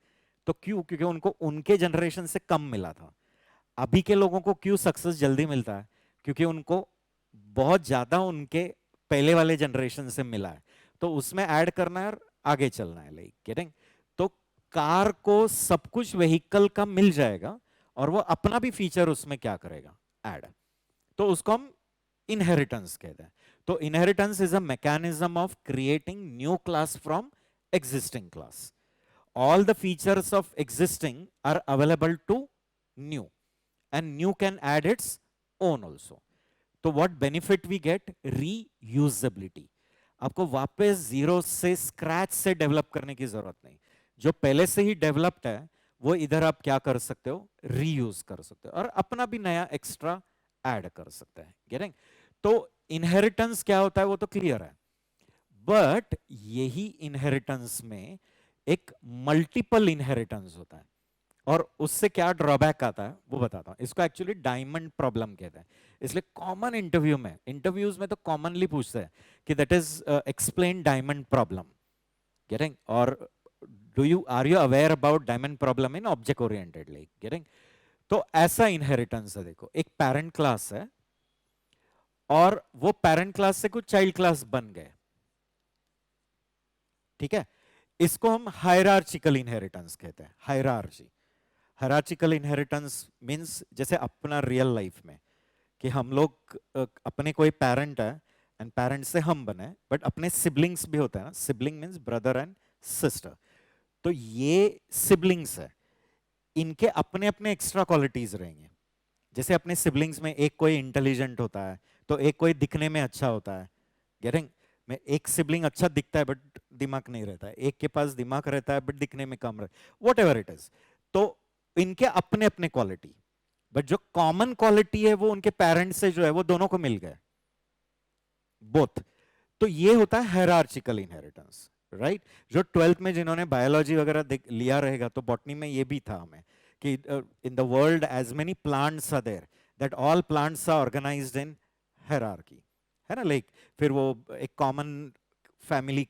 तो क्यों, क्योंकि उनको उनके जनरेशन से कम मिला था। अभी के लोगों को क्यों सक्सेस जल्दी मिलता है, क्योंकि उनको बहुत ज्यादा उनके पहले वाले जनरेशन से मिला है, तो उसमें ऐड करना है और आगे चलना है, लाइक गेटिंग। तो कार को सब कुछ व्हीकल का मिल जाएगा और वो अपना भी फीचर उसमें क्या करेगा, ऐड। तो उसको हम इनहेरिटेंस कहते हैं। तो inheritance is a mechanism of creating new class from existing class. All the features of existing are available to new, and new can add its own also. तो what benefit we get, reusability। आपको वापस zero से scratch से develop करने की जरूरत नहीं, जो पहले से ही डेवलप्ड है वो इधर आप क्या कर सकते हो, रीयूज कर सकते हो और अपना भी नया एक्स्ट्रा ऐड कर सकते हैं, गेटिंग। तो इनहेरिटेंस क्या होता है वो तो क्लियर है, बट यही इनहेरिटेंस में एक मल्टीपल इनहेरिटेंस होता है, और उससे क्या ड्रॉबैक आता है वो बताता हूं। इसको एक्चुअली डायमंड प्रॉब्लम कहते हैं। इसलिए कॉमन इंटरव्यू में, इंटरव्यूज में तो कॉमनली पूछते हैं कि that is explain diamond problem, getting, और do you, are you aware about diamond problem in object oriented, like getting. तो ऐसा इनहेरिटेंस है, देखो एक पेरेंट क्लास है और वो पेरेंट क्लास से कुछ चाइल्ड क्लास बन गए, ठीक है, इसको हम हायरार्चिकल इनहेरिटेंस कहते हैं। हायरार्ची, हायरार्चिकल इनहेरिटेंस मींस जैसे अपना रियल लाइफ में कि हम लोग अपने कोई पेरेंट है एंड पेरेंट से हम बने, बट अपने सिबलिंग्स भी होते हैं ना, sibling means brother and sister. तो ये सिबलिंग्स है, इनके अपने अपने एक्स्ट्रा क्वालिटीज रहेंगे। जैसे अपने सिबलिंग्स में एक कोई इंटेलिजेंट होता है, तो एक कोई दिखने में अच्छा होता है, गेटिंग। में एक सिबलिंग अच्छा दिखता है बट दिमाग नहीं रहता है, एक के पास दिमाग रहता है बट दिखने में कम रहता है, वॉट एवर इट इज। तो इनके अपने अपने क्वालिटी, बट जो कॉमन क्वालिटी है वो उनके पेरेंट्स से जो है वो दोनों को मिल गए, बोथ। तो ये होता है हायरार्चिकल इनहेरिटेंस, राइट। जो 12th में जिन्होंने बायोलॉजी वगैरह लिया रहेगा, तो बॉटनी में ये भी था हमें कि in the world as many plants are there, that all plants are organised in hierarchy, है ना, लाइक। फिर वो एक कॉमन फैमिली,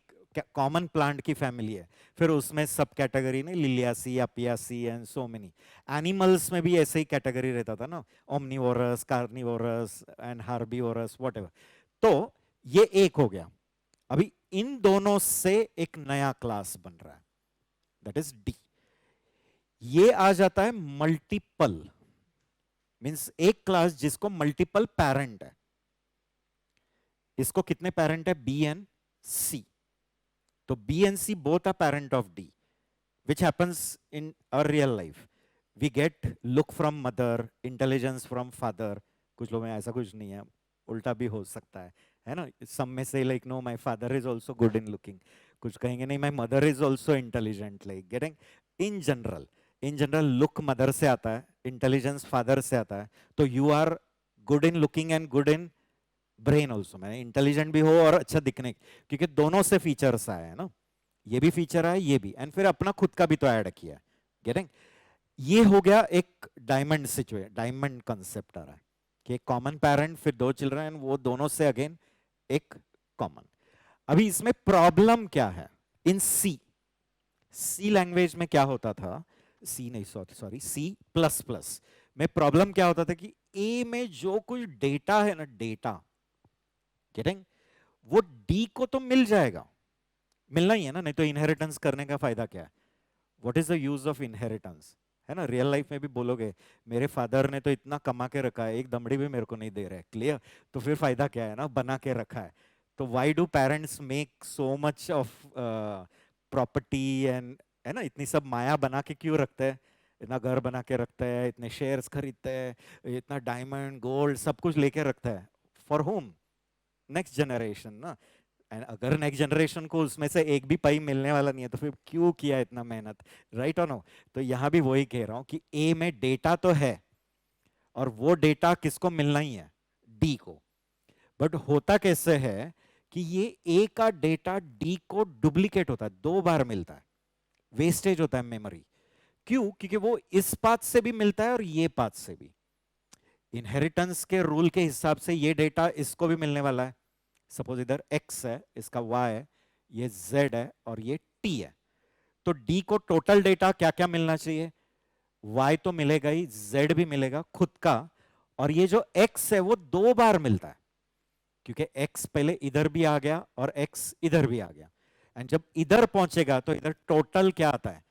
कॉमन प्लांट की फैमिली है, फिर उसमें सब कैटेगरी ने, Liliaceae, Apiaceae and so many. Animals में भी ऐसे ही कैटेगरी रहता था ना, omnivorous, carnivorous and herbivorous, whatever. तो ये एक हो गया। अभी इन दोनों से एक नया क्लास बन रहा है, दैट इज डी। ये आ जाता है मल्टीपल, मींस एक क्लास जिसको मल्टीपल पेरेंट है। इसको कितने पेरेंट है, बी एंड सी। तो B and C both are parent of D, which happens in our real life. We get look from mother, intelligence from father. कुछ लोगों में ऐसा कुछ नहीं है, उल्टा भी हो सकता है ना। सब में से like no my father is also good in looking, कुछ कहेंगे नहीं my mother is also intelligent, like getting. In general, in general look mother से आता है, इंटेलिजेंस फादर से आता है, तो you are good in looking and good in brain also, मैंने इंटेलिजेंट भी हो और अच्छा दिखने, क्योंकि दोनों से फीचर्स आए हैं ना, ये भी फीचर है ये भी, एंड फिर अपना खुद का भी तो ऐड किया, गेटिंग। ये हो गया एक डायमंड सिचुएशन, डायमंड कंसेप्ट आ रहा है कि एक कॉमन पेरेंट फिर दो चिल्ड्रन, वो दोनों से अगेन एक कॉमन। अभी इसमें प्रॉब्लम क्या है, इन सी, सी लैंग्वेज में क्या होता था, सी नहीं, सॉरी, C++ में प्रॉब्लम क्या होता था कि ए में जो कुछ डेटा है ना, डेटा, गेटिंग, वो डी को तो मिल जाएगा, मिलना ही है ना, नहीं तो इनहेरिटेंस करने का फायदा क्या है? What is the use of inheritance? है ना, रियल लाइफ में भी बोलोगे मेरे फादर ने तो इतना कमा के रखा है, एक दमड़ी भी मेरे को नहीं दे रहे, क्लियर? तो फिर फायदा क्या है ना, बना के रखा है। तो why do parents make so much of property and, है ना, इतनी सब माया बना के क्यों रखते हैं? इतना घर बना के रखते हैं, इतने शेयर्स खरीदते हैं, इतना डायमंड गोल्ड सब कुछ लेके रखता है, फॉर होम? नेक्स्ट जनरेशन ना। एंड अगर नेक्स्ट जनरेशन को उसमें से एक भी पाई मिलने वाला नहीं है तो फिर क्यों किया इतना मेहनत, राइट और नो? तो यहां भी वही कह रहा हूं कि ए में डेटा तो है, और वो डेटा किसको मिलना ही है? डी को। बट होता कैसे है कि ये ए का डेटा डी को डुप्लीकेट होता है, दो बार मिलता है, वेस्टेज होता है मेमोरी। क्यों? क्योंकि वो इस पाथ से भी मिलता है और ये पाथ से भी। इनहेरिटेंस के रूल के हिसाब से ये डेटा इसको भी मिलने वाला है। सपोज इधर x है, इसका y है, ये z है और ये t है। तो d को टोटल डेटा क्या क्या मिलना चाहिए? y तो मिलेगा ही, z भी मिलेगा खुद का, और ये जो x है वो दो बार मिलता है, क्योंकि x पहले इधर भी आ गया और x इधर भी आ गया। एंड जब इधर पहुंचेगा तो इधर टोटल क्या आता है?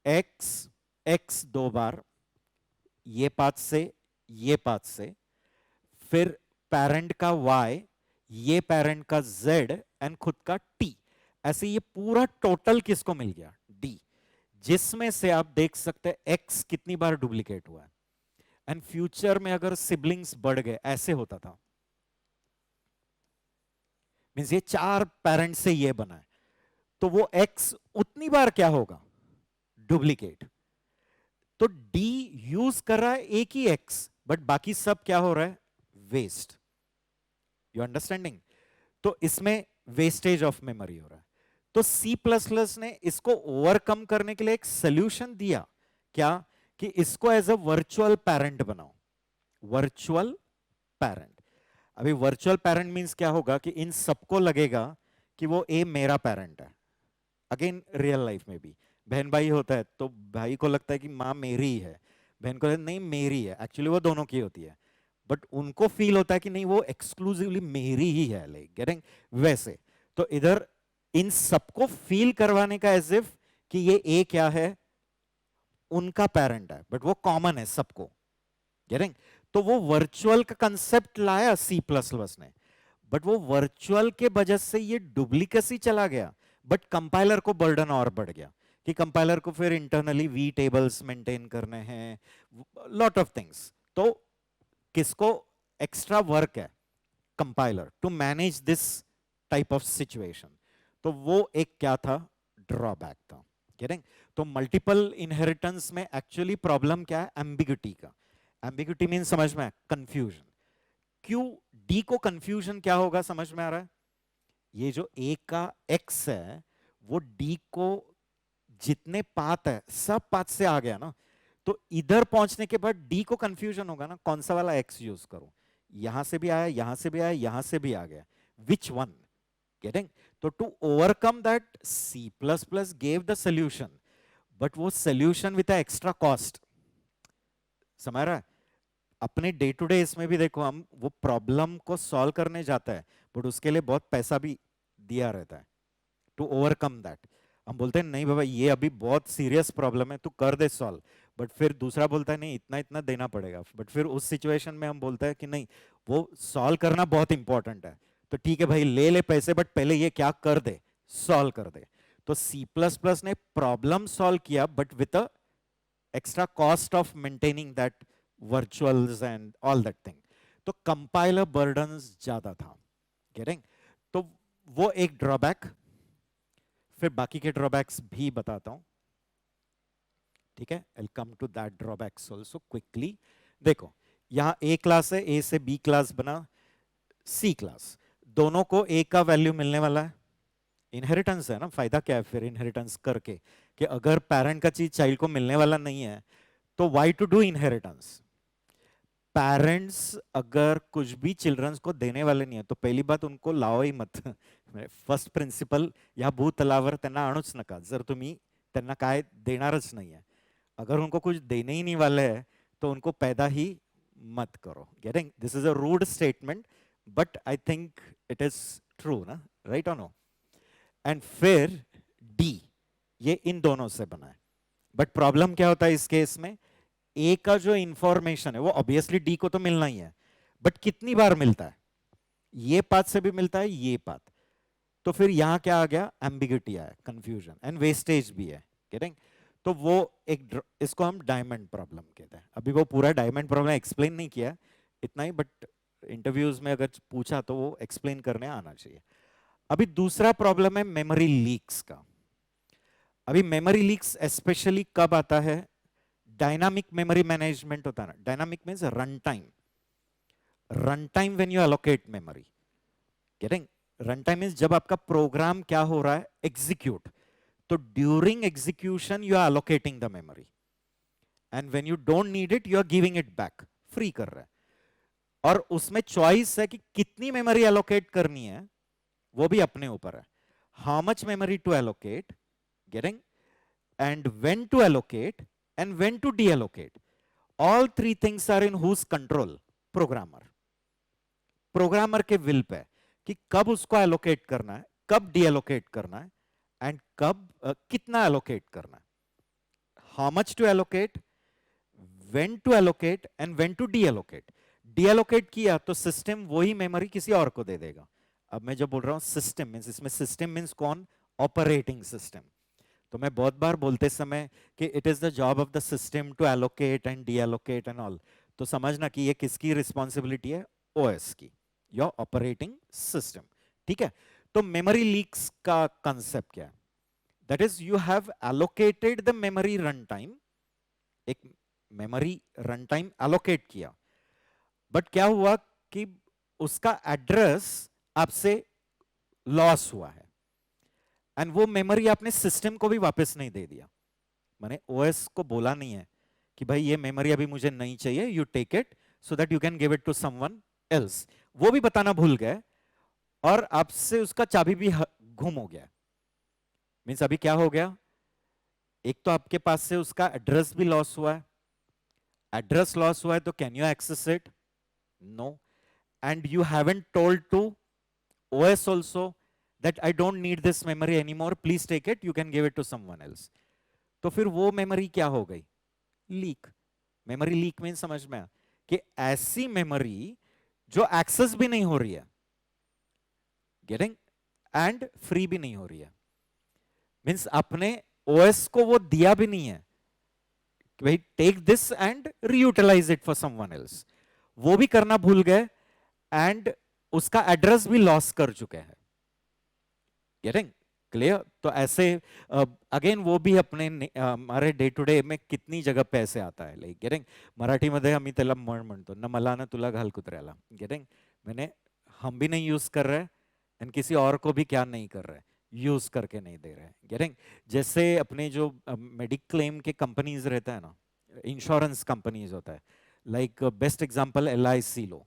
x, x दो बार, ये पाथ से, ये पाथ से, फिर पेरेंट का y, ये पेरेंट का z एंड खुद का t। ऐसे ये पूरा टोटल किसको मिल गया? d। जिसमें से आप देख सकते हैं x कितनी बार डुप्लीकेट हुआ है। एंड फ्यूचर में अगर सिबलिंग्स बढ़ गए, ऐसे होता था, मींस ये चार पेरेंट से ये बना है, तो वो x उतनी बार क्या होगा? डुप्लीकेट। तो d यूज कर रहा है एक ही x, बट बाकी सब क्या हो रहा है? वेस्ट। You understanding? तो इसमें वेस्टेज ऑफ मेमोरी हो रहा है। तो सी प्लस प्लस ने इसको ओवरकम करने के लिए एक सोल्यूशन दिया, क्या? कि इसको एज अ वर्चुअल पेरेंट बनाओ। Virtual parent. अभी वर्चुअल पेरेंट मींस क्या होगा कि इन सबको लगेगा कि वो ए मेरा पेरेंट है। अगेन रियल लाइफ में भी बहन भाई होता है तो भाई को लगता है कि माँ मेरी ही है, बहन को नहीं मेरी है, एक्चुअली वो दोनों की होती है, बट उनको फील होता है कि नहीं वो एक्सक्लूसिवली मेरी ही है, लाइक गेटिंग। वैसे तो इधर इन सबको फील करवाने का एज इफ कि ये ए क्या है? उनका पेरेंट है, बट वो कॉमन है सबको, गेटिंग? तो वो वर्चुअल का कंसेप्ट लाया सी प्लस प्लस ने, बट वो वर्चुअल के वजह से ये डुप्लीकेसी चला गया, बट कंपाइलर को बर्डन और बढ़ गया कि कंपाइलर को फिर इंटरनली वी टेबल्स मेंटेन करने हैं, लॉट ऑफ थिंग्स। तो किसको एक्स्ट्रा वर्क है? Compiler to manage this type of situation. तो वो एक क्या था? ड्रॉबैक था, गेटिंग? तो मल्टीपल इनहेरिटेंस में एक्चुअली प्रॉब्लम क्या है? एम्बिग्यूटी का। एम्बिग्यूटी मीन समझ में? कंफ्यूजन। क्यों डी को कंफ्यूजन क्या होगा, समझ में आ रहा है? ये जो ए का एक्स है वो डी को, जितने पाथ है सब पाथ से आ गया ना, तो इधर पहुंचने के बाद डी को कंफ्यूजन होगा ना, कौन सा वाला एक्स यूज करूं? यहां से भी आया, यहां से भी आया, यहां से भी आ गया, विच वन? गेटिंग? तो to overcome that C plus plus gave the solution, but वो सोल्यूशन विद एक्स्ट्रा कॉस्ट। समझ रहा है? अपने डे टू डे इसमें भी देखो, हम वो प्रॉब्लम को सॉल्व करने जाता है, बट उसके लिए बहुत पैसा भी दिया रहता है टू ओवरकम दैट। हम बोलते हैं नहीं बाबा ये अभी बहुत सीरियस प्रॉब्लम है, तू कर दे सॉल्व, बट फिर दूसरा बोलता है नहीं इतना इतना देना पड़ेगा, बट फिर उस सिचुएशन में हम बोलते हैं कि नहीं वो सॉल्व करना बहुत इंपॉर्टेंट है, तो ठीक है भाई ले ले पैसे, बट पहले ये क्या कर दे? सॉल्व कर दे। तो सी प्लस प्लस ने प्रॉब्लम सॉल्व किया, but with a extra cost of maintaining that virtuals and all that thing। तो कंपाइलर बर्डन्स ज्यादा था, गेटिंग? तो वो एक ड्रॉबैक। फिर बाकी के ड्रॉबैक्स भी बताता हूं, ठीक है? I come to that drawbacks also quickly. देखो यहां ए क्लास है, ए से बी क्लास बना, सी क्लास, दोनों को ए का वैल्यू मिलने वाला है। इनहेरिटेंस है ना, फायदा क्या है फिर इनहेरिटेंस करके? कि अगर पेरेंट का चीज चाइल्ड को मिलने वाला नहीं है तो why to do inheritance? Parents अगर कुछ भी चिल्ड्रंस को देने वाले नहीं है तो पहली बात उनको लाओ ही मत। फर्स्ट प्रिन्सिपल या भूतलावर त्यांना आणूच नका जर तुम्ही त्यांना काय देणारच नाही आहे। अगर उनको कुछ देने ही नहीं वाले हैं तो उनको पैदा ही मत करो। Getting? This is a rude statement but I think it is true ना, राइट और नो? एंड फिर डी, ये इन दोनों से बना है। बट प्रॉब्लम क्या होता है इस केस में, ए का जो इंफॉर्मेशन है वो ऑब्वियसली डी को तो मिलना ही है, बट कितनी बार मिलता है? ये पाथ से भी मिलता है, ये पाथ। तो फिर यहां क्या आ गया? एम्बिगिटी आया, कंफ्यूजन एंड वेस्टेज भी है। गेटिंग? तो वो इसको हम डायमंड प्रॉब्लम कहते हैं। अभी वो पूरा डायमंड प्रॉब्लम एक्सप्लेन नहीं किया इतना ही, बट इंटरव्यूज में अगर पूछा तो वो एक्सप्लेन करने आना चाहिए। अभी दूसरा प्रॉब्लम है मेमोरी लीक्स का। अभी मेमोरी लीक्स स्पेशली कब आता है? डायनामिक मेमोरी मैनेजमेंट होता है ना, dynamic means run time. Run time when you allocate memory. Getting? Run time means जब आपका प्रोग्राम क्या हो रहा है? एग्जीक्यूट। तो during execution you are allocating the memory and when you don't need it you are giving it back, free कर रहा है। और उसमें चॉइस है कि कितनी मेमोरी एलोकेट करनी है, वो भी अपने ऊपर है। How much memory to allocate, getting, and when to allocate and when to deallocate. All three things are in whose control? Programmer. Programmer के विल पे कि कब उसको एलोकेट करना है, कब डीएलोकेट करना है एंड कब कितना एलोकेट करना है। How much to allocate, when to allocate and when to deallocate. Deallocate किया तो सिस्टम वही मेमोरी किसी और को दे देगा। अब मैं जो बोल रहा हूं सिस्टम मीन्स, इसमें सिस्टम मीन्स कौन? Operating system. तो मैं बहुत बार बोलते समय कि it is the job of the system to allocate and deallocate and all, तो समझना कि ये किसकी रिस्पॉन्सिबिलिटी है? ओएस की, योर ऑपरेटिंग सिस्टम। ठीक है? तो मेमोरी लीक्स का कंसेप्ट क्या है? That is you have allocated the memory run time, एक मेमोरी रन टाइम एलोकेट किया, बट क्या हुआ कि उसका एड्रेस आपसे लॉस हुआ है एंड वो मेमोरी आपने सिस्टम को भी वापस नहीं दे दिया। मैंने ओएस को बोला नहीं है कि भाई ये मेमोरी अभी मुझे नहीं चाहिए, you take it so that you can give it to someone else. वो भी बताना भूल गए और आपसे उसका चाबी भी गुम हो गया। मीन्स अभी क्या हो गया? एक तो आपके पास से उसका एड्रेस भी लॉस हुआ है। एड्रेस लॉस हुआ है तो can you access it? No. And you haven't told to OS also that I don't need this memory anymore, please take it, you can give it to someone else. तो फिर वो memory क्या हो गई? Leak. Memory leak mean समझ में कि ऐसी मेमोरी जो एक्सेस भी नहीं हो रही है, गेटिंग, एंड फ्री भी नहीं हो रही है। मीन्स अपने ओएस को वो दिया भी नहीं है कि भाई take this and reutilize it for someone else, वो भी करना भूल गए एंड उसका एड्रेस भी लॉस कर चुके हैं। Getting clear? तो ऐसे अगेन वो भी अपने हमारे डे टू डे में कितनी जगह पे ऐसे आता है, लाइक गेटिंग मराठीमध्ये आम्ही त्याला म्हण म्हणतो न मला ना तुला घाल कुत्र्याला। गेटिंग? मैंने हम भी नहीं यूज कर रहे एंड किसी और को भी क्या नहीं कर रहे, यूज करके नहीं दे रहे। गेटिंग? जैसे अपने जो मेडिक्लेम के कंपनीज रहता है ना, इंश्योरेंस कंपनीज होता है, लाइक बेस्ट एग्जांपल LIC लो।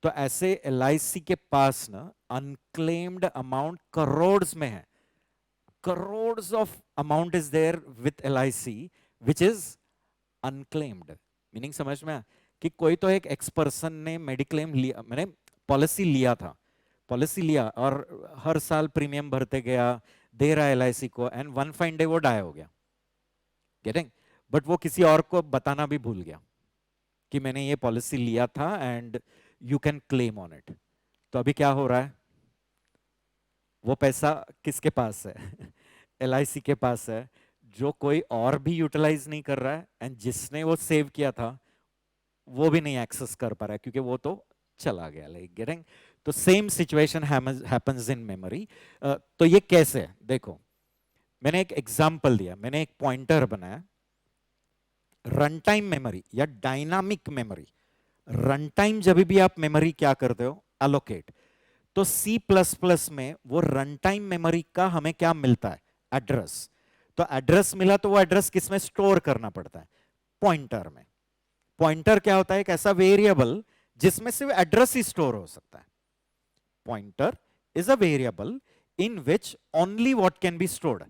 तो ऐसे LIC के पास ना अनक्लेम्ड अमाउंट करोड़ में है, crore of amount is there with LIC which is unclaimed. Meaning समझ में? कि कोई तो एक एक्स पर्सन ने मेडिक्लेम लिया, मैंने पॉलिसी लिया था, पॉलिसी लिया और हर साल प्रीमियम भरते गया, दे रहा है LIC को, एंड वन फाइन डे वो डाय हो गया। गेटिंग? बट वो किसी और को बताना भी भूल गया कि मैंने ये पॉलिसी लिया था and you can claim on it. तो अभी क्या हो रहा है? वो पैसा किसके पास है? LIC के पास है, जो कोई और भी यूटिलाइज नहीं कर रहा है एंड जिसने वो सेव किया था वो भी नहीं एक्सेस कर पा रहा है क्योंकि वो तो चला गया। Like getting? तो same situation happens in memory. तो ये कैसे है देखो, मैंने एक एग्जांपल दिया, मैंने एक पॉइंटर बनाया। रन टाइम मेमोरी या डायनामिक मेमोरी, रन टाइम जब भी आप मेमोरी क्या करते हो? अलोकेट। तो C++ में वो रन टाइम मेमोरी का हमें क्या मिलता है? एड्रेस। तो एड्रेस मिला तो वो एड्रेस किस में स्टोर करना पड़ता है? पॉइंटर में। पॉइंटर क्या होता है? एक ऐसा वेरिएबल जिसमें सिर्फ एड्रेस ही स्टोर हो सकता है। Pointer is a variable in which only what can be stored?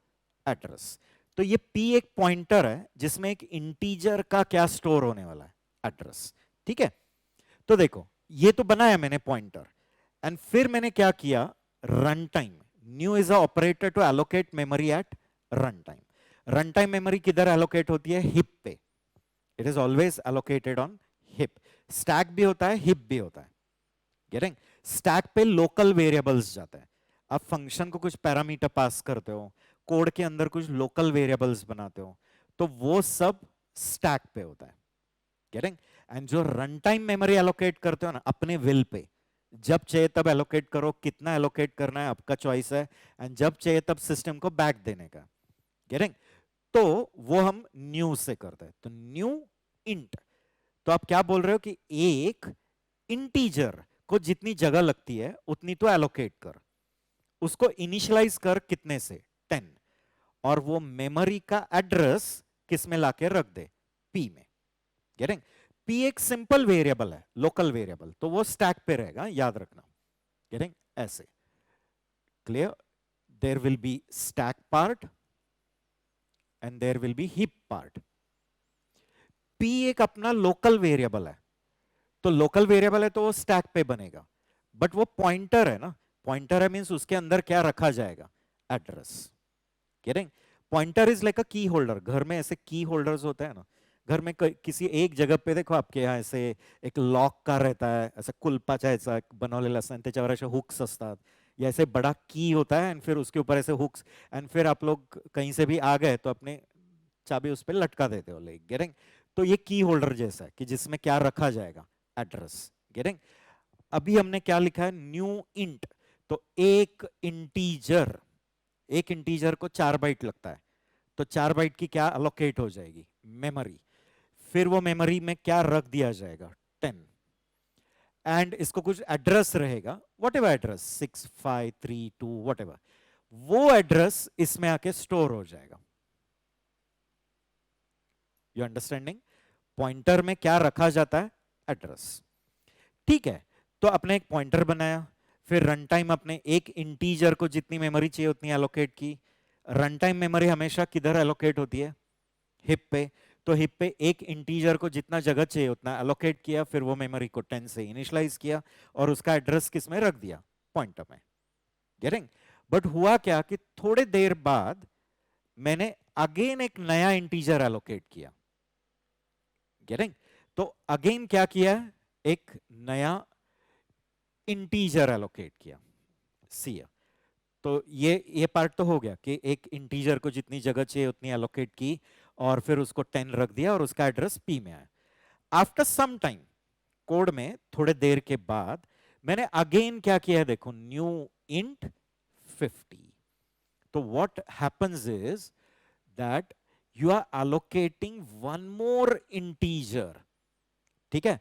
Address. तो ये p एक पॉइंटर है जिसमें एक इंटीजर का क्या स्टोर होने वाला है, एड्रेस। ठीक है, तो देखो ये तो बनाया मैंने पॉइंटर, एंड फिर मैंने क्या किया, run time, new is a operator to allocate memory at run time. Run time memory किधर एलोकेट होती है, हिप पे, it is always allocated on heap. Stack भी होता है, हिप भी होता है, गेटिंग। स्टैक पे लोकल वेरिएबल्स जाते हैं, आप फंक्शन को कुछ पैरामीटर पास करते हो, कोड के अंदर कुछ लोकल वेरिएबल्स बनाते हो, तो वो सब स्टैक पे होता है, गेटिंग। एंड जो रन टाइम मेमोरी एलोकेट करते हो ना अपने विल पे, जब चाहिए तब एलोकेट करो, कितना एलोकेट करना है आपका चॉइस है, एंड जब चाहिए तब सिस्टम को बैक देने का, गेटिंग। तो वो हम न्यू से करते हैं, तो न्यू इंट। तो आप क्या बोल रहे हो कि एक इंटीजर को जितनी जगह लगती है उतनी तो एलोकेट कर, उसको इनिशियलाइज कर कितने से, 10, और वो मेमोरी का एड्रेस किस में लाके रख दे, पी में, गेटिंग। पी एक सिंपल वेरिएबल है, लोकल वेरिएबल, तो वो स्टैक पे रहेगा, याद रखना, गेटिंग, ऐसे, clear. There will be stack part and there will be heap part. P एक अपना लोकल वेरिएबल है, तो लोकल वेरिएबल है तो वो स्टैक पे बनेगा, बट वो पॉइंटर है ना, पॉइंटर है मींस उसके अंदर क्या रखा जाएगा, address, getting. Pointer is like अ की होल्डर, घर में ऐसे की होल्डर्स होते हैं ना, घर में किसी एक जगह पे देखो आपके यहाँ ऐसे एक लॉक का रहता है, ऐसा कुलपाचा ऐसा बनवलेला असतं त्याच्यावर असे हुक्स असतात, या ऐसे बड़ा की होता है एंड फिर उसके ऊपर ऐसे हुक्स, एंड फिर आप लोग कहीं से भी आ गए तो अपने चाबी उस पर लटका देते हो, लाइक, गेटिंग। तो ये की होल्डर जैसा है कि जिसमें क्या रखा जाएगा, एड्रेस, गेटिंग। अभी हमने क्या लिखा है, न्यू इंट, तो एक इंटीजर, एक इंटीजर को 4 बाइट लगता है, तो 4 बाइट की क्या अलोकेट हो जाएगी, मेमोरी। फिर वो मेमोरी में क्या रख दिया जाएगा, 10, एंड इसको कुछ एड्रेस रहेगा, what ever address, 6532 what ever, वो एड्रेस इसमें आके स्टोर हो जाएगा, यू अंडरस्टैंडिंग। पॉइंटर में क्या रखा जाता है, एड्रेस, ठीक है। तो अपने एक पॉइंटर बनाया, फिर रन टाइम अपने एक इंटीजर को जितनी मेमोरी चाहिए उतनी एलोकेट की। रन टाइम मेमोरी हमेशा किधर एलोकेट होती है, हिप पे, तो हिप पे एक इंटीजर को जितना जगह चाहिए उतना एलोकेट किया, फिर वो मेमोरी को 10 से इनिशियलाइज किया और उसका एड्रेस किस में रख दिया, पॉइंटर में, गेटिंग। बट हुआ क्या कि थोड़े देर बाद मैंने अगेन एक नया इंटीजर एलोकेट किया, गेटिंग। तो अगेन क्या किया, एक नया इंटीजर एलोकेट किया, सी। तो ये पार्ट तो हो गया कि एक इंटीजर को जितनी जगह चाहिए उतनी एलोकेट की और फिर उसको 10 रख दिया और उसका एड्रेस पी में आया। आफ्टर सम टाइम, कोड में थोड़े देर के बाद मैंने अगेन क्या किया है, देखो, न्यू इंट 50। तो what happens is that you are allocating one more integer, ठीक है।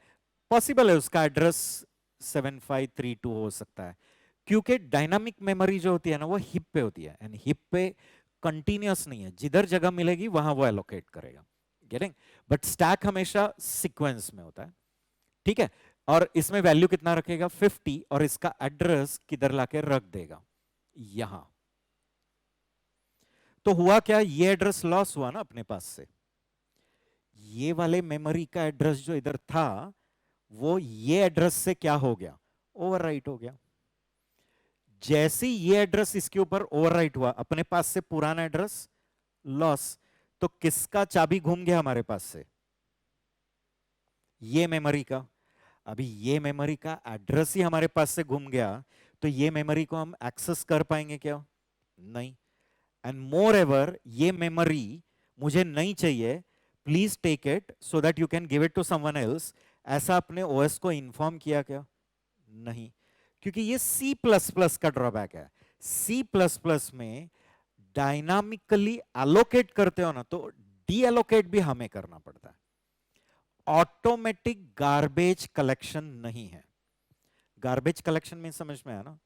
पॉसिबल है उसका एड्रेस 7532 हो सकता है, क्योंकि डायनामिक मेमोरी जो होती है ना वो हिप पे होती है, एंड हिप पे कंटिन्यूअस नहीं है, जिधर जगह मिलेगी वहां वो एलोकेट करेगा, गेटिंग। बट स्टैक हमेशा सीक्वेंस में होता है, ठीक है। और इसमें वैल्यू कितना रखेगा, 50, और इसका एड्रेस किधर लाके रख देगा, यहां। तो हुआ क्या, ये एड्रेस लॉस हुआ ना अपने पास से, ये वाले मेमोरी का एड्रेस जो इधर था वो ये एड्रेस से क्या हो गया, ओवरराइट हो गया। जैसे ही ये एड्रेस इसके ऊपर ओवरराइट हुआ, अपने पास से पुराना एड्रेस लॉस, तो किसका चाबी घूम गया हमारे पास से, ये मेमोरी का। अभी ये मेमोरी का एड्रेस ही हमारे पास से घूम गया, तो ये मेमोरी को हम एक्सेस कर पाएंगे क्या, नहीं। एंड मोर एवर ये मेमोरी मुझे नहीं चाहिए, please take it so that you can give it to someone else, ऐसा अपने ओएस को इन्फॉर्म किया क्या, नहीं। क्योंकि ये सी प्लस प्लस का ड्रॉबैक है, सी प्लस प्लस में डायनामिकली एलोकेट करते हो ना तो डी एलोकेट भी हमें करना पड़ता है, ऑटोमेटिक गार्बेज कलेक्शन नहीं है। गार्बेज कलेक्शन में समझ में आया ना,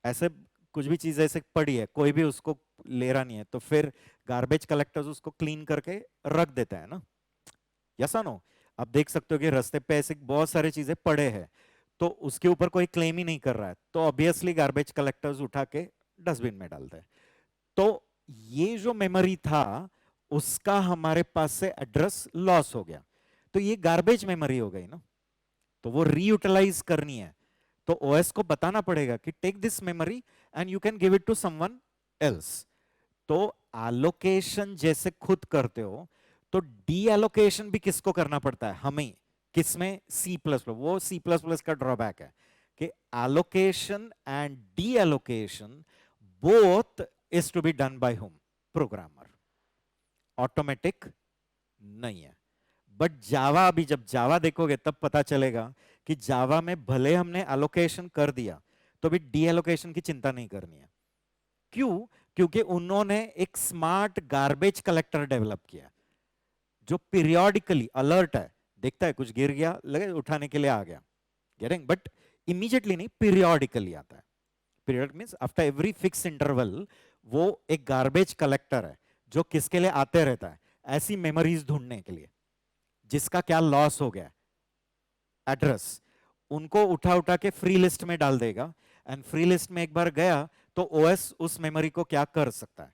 ऐसे कुछ भी चीज ऐसे पड़ी है, कोई भी उसको ले रहा नहीं है, तो फिर गार्बेज कलेक्टर्स उसको क्लीन करके रख देता है ना, यस नो। आप देख सकते हो कि रास्ते पे ऐसे बहुत सारी चीजें पड़े हैं, तो उसके ऊपर कोई क्लेम ही नहीं कर रहा है, तो ऑब्वियसली गार्बेज कलेक्टर्स उठा के डस्टबिन में डालते हैं। तो ये जो मेमोरी था उसका हमारे पास से एड्रेस लॉस हो गया, तो ये गार्बेज मेमोरी हो गई ना, तो वो रीयूटिलाइज करनी है, तो ओएस को बताना पड़ेगा कि take this memory and you can give it to someone else. तो एलोकेशन जैसे खुद करते हो, तो डी एलोकेशन भी किसको करना पड़ता है? हमें। किसमें? C plus plus. वो सी प्लस प्लस का ड्रॉबैक है कि allocation and deallocation both is to be done by whom? Programmer. Automatic नहीं है। बट जावा, अभी जब जावा देखोगे तब पता चलेगा कि जावा में भले हमने एलोकेशन कर दिया तो भी डी एलोकेशन की चिंता नहीं करनी है। क्यों? क्योंकि उन्होंने एक स्मार्ट गार्बेज कलेक्टर डेवलप किया जो पीरियोडिकली अलर्ट है, देखता है कुछ गिर गया, लगे उठाने के लिए आ गया, गेटिंग? बट इमीडिएटली नहीं, पीरियोडिकली आता है। Period means after every fix interval वो एक गार्बेज कलेक्टर है जो किसके लिए आते रहता है? ऐसी मेमोरीज ढूंढने के लिए जिसका क्या लॉस हो गया, एड्रेस, उनको उठा उठा के फ्री लिस्ट में डाल देगा। एंड फ्री लिस्ट में एक बार गया तो ओएस उस मेमोरी को क्या कर सकता है?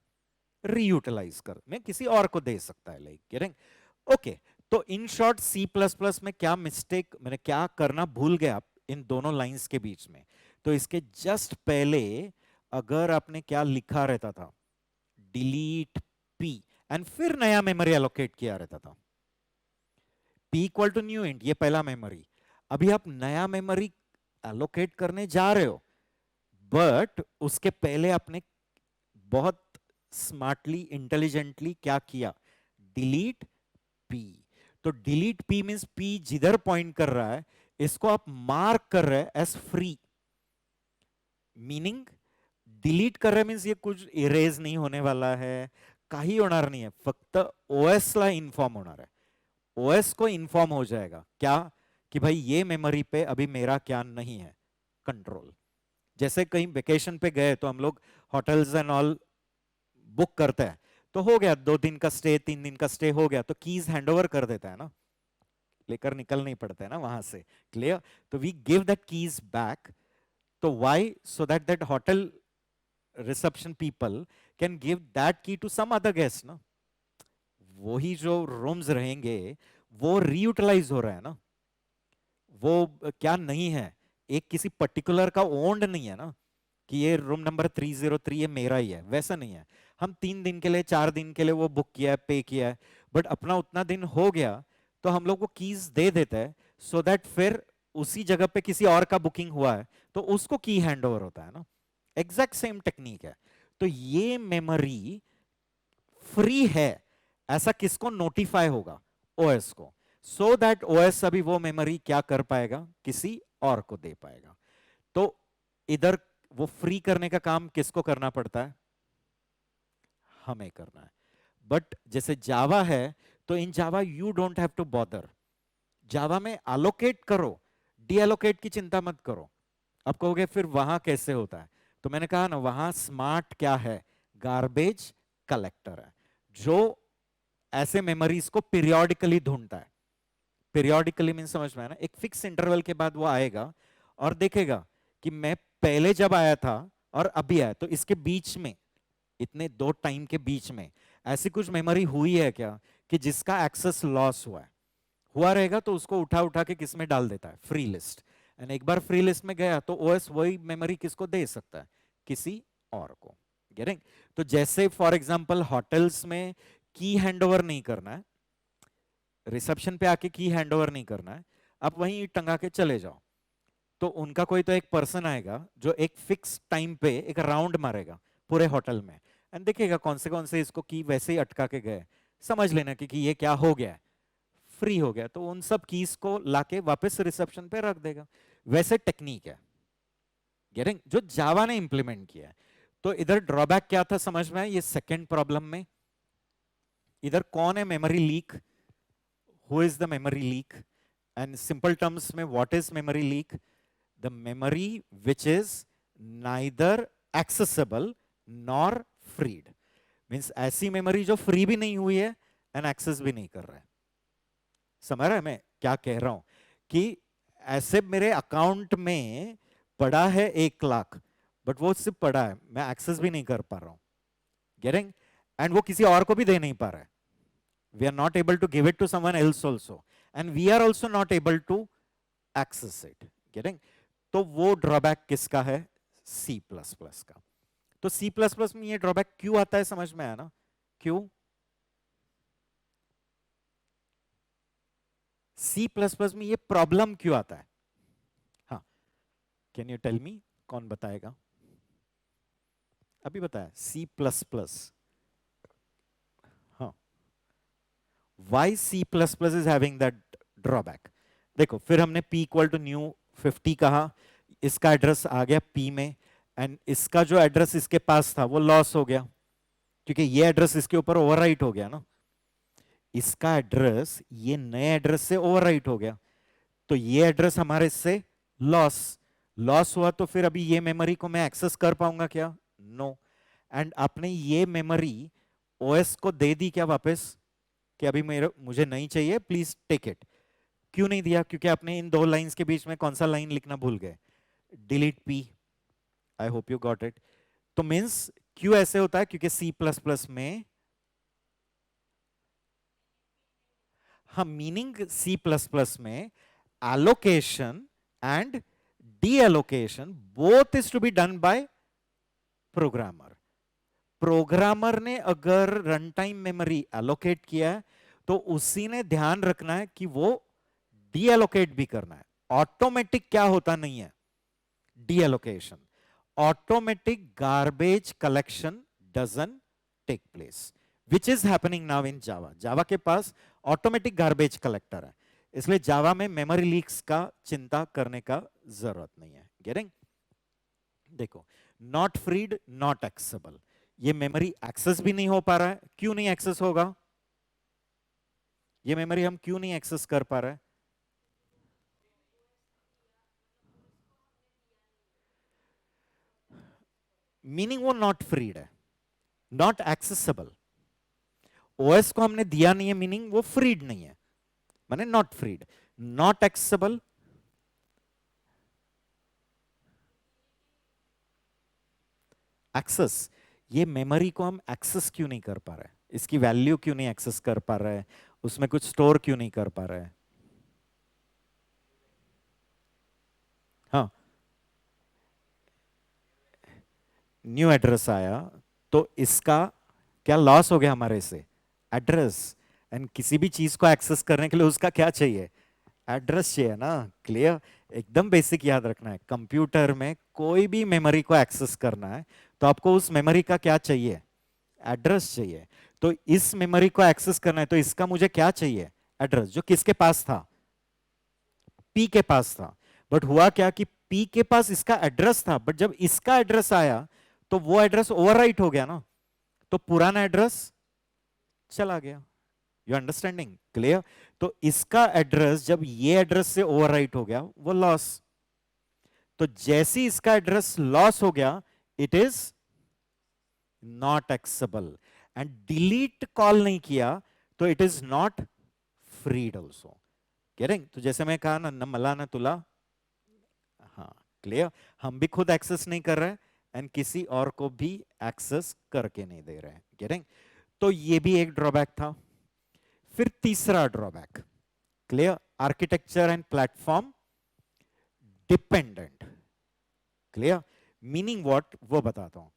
रीयूटिलाइज कर में किसी और को दे सकता है, लाइक गेटिंग? ओके, तो in short C plus plus में क्या मिस्टेक, मैंने क्या करना भूल गया इन दोनों लाइंस के बीच में? तो इसके जस्ट पहले अगर आपने क्या लिखा रहता था, डिलीट पी, एंड फिर नया मेमोरी एलोकेट किया रहता था, P equal to new int, ये पहला मेमोरी। अभी आप नया मेमोरी एलोकेट करने जा रहे हो, बट उसके पहले आपने बहुत स्मार्टली इंटेलिजेंटली क्या किया? Delete P. तो डिलीट पी मींस पी जिधर पॉइंट कर रहा है इसको आप मार्क कर रहे हैं एज फ्री। मीनिंग डिलीट कर रहे मीन्स ये कुछ इरेज नहीं होणे वाला है, काही होणार नाही आहे, फक्त ओएस ला इन्फॉर्म होणार है। ओएस को इन्फॉर्म हो जाएगा क्या कि भाई ये मेमोरी पे अभी मेरा क्या नहीं है, कंट्रोल। जैसे कहीं वेकेशन पे गए तो हम लोग होटल्स एंड ऑल बुक करते हैं, तो हो गया 2 दिन का स्टे, 3 दिन का स्टे हो गया, तो कीज हैंडओवर कर देता है ना, लेकर निकल नहीं पड़ता है ना वहां से। क्लियर? तो we give that keys back. तो why? So that that hotel reception people can give that key to some other guest ना। वही जो रूम्स रहेंगे वो रीयूटिलाइज हो रहा है ना, वो क्या नहीं है, एक किसी पर्टिकुलर का ओन्ड नहीं है ना कि ये रूम नंबर 303 ये मेरा ही है, वैसा नहीं है। हम 3 दिन के लिए, 4 दिन के लिए वो बुक किया है, पे किया है, बट अपना उतना दिन हो गया तो हम लोग को कीज दे देता है, सो दैट फिर उसी जगह पे किसी और का बुकिंग हुआ है तो उसको की हैंड ओवर होता है ना। एग्जैक्ट सेम टेक्निक है। तो ये मेमोरी फ्री है, ऐसा किसको नोटिफाई होगा? ओएस को। सो दैट ओएस अभी वो मेमोरी क्या कर पाएगा? किसी और को दे पाएगा। तो इधर वो फ्री करने का काम किसको करना पड़ता है? हमें करना है। बट जैसे जावा है तो in Java you don't have to bother. Java में एलोकेट करो, डी एलोकेट की चिंता मत करो। अब कहोगे फिर वहां कैसे होता है? तो मैंने कहा ना, वहां स्मार्ट क्या है? गार्बेज कलेक्टर है जो ऐसे मेमोरीज को पीरियोडिकली ढूंढता है। पीरियोडिकली मीन समझ में आया ना? एक फिक्स इंटरवल के बाद वो आएगा और देखेगा कि मैं पहले जब आया था और अभी आया, तो इसके बीच में, इतने 2 टाइम के बीच में ऐसी कुछ मेमोरी हुई है क्या कि जिसका एक्सेस लॉस हुआ है? हुआ रहेगा तो उसको उठा उठा के किस में डाल देता है? Free list. एंड एक बार फ्री लिस्ट में गया तो ओएस वही मेमोरी किसको दे सकता है? किसी और को। गेटिंग? तो जैसे फॉर एग्जांपल होटल्स में की हैंडओवर नहीं करना है, रिसेप्शन पे आके की हैंडओवर नहीं करना है, आप वहीं टंगा के चले जाओ, तो उनका कोई तो एक पर्सन आएगा जो एक फिक्स टाइम पे एक राउंड मारेगा पूरे होटल में, एंड देखेगा कौन से इसको की वैसे ही अटका के गए, समझ लेना कि ये क्या हो गया है, फ्री हो गया, तो उन सब कीज को लाके वापस रिसेप्शन पे रख देगा। वैसे टेक्निक है, गेटिंग? जो जावा ने इंप्लीमेंट किया है। तो इधर ड्रॉबैक क्या था समझ में? ये सेकेंड प्रॉब्लम में इधर कौन है memory leak? Who is the memory leak? And simple terms में what is memory leak? The memory which is neither accessible nor freed. Means ऐसी मेमोरी जो फ्री भी नहीं हुई है एंड एक्सेस भी नहीं कर रहा है। समझ रहा है मैं क्या कह रहा हूं? कि ऐसे मेरे अकाउंट में पड़ा है 1 लाख, बट वो सिर्फ पड़ा है, मैं एक्सेस भी नहीं कर पा रहा हूं। गेटिंग? एंड वो किसी और को भी दे नहीं पा रहा है। We are not able to give it to someone else also, and we are also not able to access it. Getting? तो वो ड्रॉबैक किसका है? C++ का. तो C++ में ये ड्रॉबैक क्यों आता है, समझ में आया ना? क्यों? C++ में ये प्रॉब्लम क्यों आता है? हाँ, कैन यू टेल मी? कौन बताएगा? अभी बताया C++. हाँ, why C++ is having that drawback? देखो, फिर हमने p इक्वल टू न्यू 50 कहा, इसका एड्रेस आ गया p में, एंड इसका जो एड्रेस इसके पास था वो लॉस हो गया, क्योंकि ये एड्रेस इसके ऊपर ओवरराइट हो गया ना. इसका एड्रेस ये नए एड्रेस से ओवरराइट हो गया, तो ये एड्रेस हमारे से लॉस लॉस हुआ. तो फिर अभी ये मेमोरी को मैं एक्सेस कर पाऊंगा क्या? नो. एंड आपने ये मेमोरी ओएस को दे दी क्या वापस, कि अभी मुझे नहीं चाहिए, प्लीज टेक इट? क्यों नहीं दिया? क्योंकि आपने इन दो लाइंस के बीच में कौन सा लाइन लिखना भूल गए? Delete P. I hope you got it. तो मींस क्यों ऐसे होता है? क्योंकि सी प्लस प्लस में, हाँ, मीनिंग सी प्लस प्लस में allocation and deallocation both is to be done by programmer. Programmer ने अगर रन टाइम मेमोरी एलोकेट किया है, तो उसी ने ध्यान रखना है कि वो डीएलोकेट भी करना है. ऑटोमेटिक क्या होता नहीं है? Deallocation. Automatic garbage collection doesn't take place, which is happening now in Java. Java के पास ऑटोमेटिक गार्बेज कलेक्टर है, इसलिए जावा में मेमोरी लीक्स का चिंता करने का जरूरत नहीं है. गेटिंग? देखो, नॉट फ्रीड, नॉट एक्सेसिबल. ये मेमोरी एक्सेस भी नहीं हो पा रहा है. क्यों नहीं एक्सेस होगा? ये मेमोरी हम क्यों नहीं एक्सेस कर पा रहे हैं? मीनिंग वो नॉट फ्रीड है, नॉट एक्सेसिबल. ओएस को हमने दिया नहीं है, मीनिंग वो फ्रीड नहीं है, माने not freed. Not accessible, access. ये मेमोरी को हम एक्सेस क्यों नहीं कर पा रहे? इसकी वैल्यू क्यों नहीं एक्सेस कर पा रहे हैं? उसमें कुछ स्टोर क्यों नहीं कर पा रहे हैं? हाँ, न्यू एड्रेस आया, तो इसका क्या लॉस हो गया हमारे से? एड्रेस. एंड किसी भी चीज को एक्सेस करने के लिए उसका क्या चाहिए? एड्रेस चाहिए ना. क्लियर? एकदम बेसिक याद रखना है. कंप्यूटर में कोई भी मेमोरी को एक्सेस करना है, तो आपको उस मेमोरी का क्या चाहिए? एड्रेस चाहिए. तो इस मेमोरी को एक्सेस करना है, तो इसका मुझे क्या चाहिए? एड्रेस. जो किसके पास था? पी के पास था. बट हुआ क्या कि पी के पास इसका एड्रेस था, बट जब इसका एड्रेस आया, तो वो एड्रेस ओवरराइट हो गया ना, तो पुराना एड्रेस चला गया. You understanding? क्लियर? तो इसका एड्रेस जब ये एड्रेस से ओवरराइट हो गया, वो लॉस. तो जैसे इसका एड्रेस लॉस हो गया, it is not accessible. And delete call नहीं किया, तो it is not freed also. Getting? तो जैसे मैं कहा ना, न मला न तुला. हाँ, क्लियर? हम भी खुद एक्सेस नहीं कर रहे हैं, एंड किसी और को भी एक्सेस करके नहीं दे रहे हैं. गेटिंग? तो ये भी एक ड्रॉबैक था. फिर तीसरा drawback, clear? Architecture and platform dependent. Clear? Meaning what, वो बताता हूं.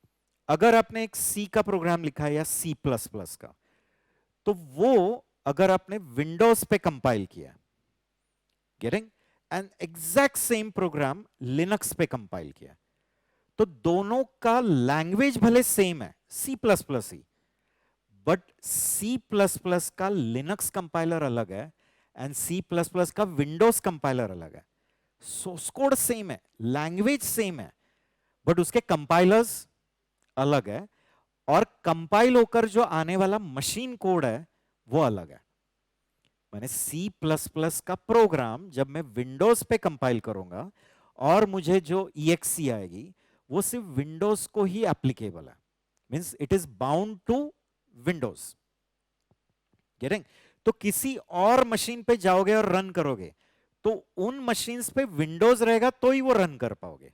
अगर आपने एक सी का प्रोग्राम लिखा है या सी प्लस प्लस का, तो वो अगर आपने विंडोज पे कंपाइल किया, getting, and exact same program Linux पे कंपाइल किया, तो दोनों का लैंग्वेज भले सेम है, सी प्लस प्लस ही, बट सी प्लस प्लस का लिनक्स कंपाइलर अलग है, एंड सी प्लस प्लस का विंडोज कंपाइलर अलग है. सोर्स कोड सेम है, लैंग्वेज सेम है, बट उसके कंपाइलर्स अलग है, और कंपाइल होकर जो आने वाला मशीन कोड है वो अलग है. मैंने सी प्लस प्लस का प्रोग्राम जब मैं विंडोज पे कंपाइल करूंगा, और मुझे जो EXE आएगी वो सिर्फ विंडोज को ही एप्लीकेबल है. Means it is bound to Windows. Getting? तो किसी और मशीन पे जाओगे और रन करोगे, तो उन मशीन्स पे विंडोज रहेगा तो ही वो रन कर पाओगे.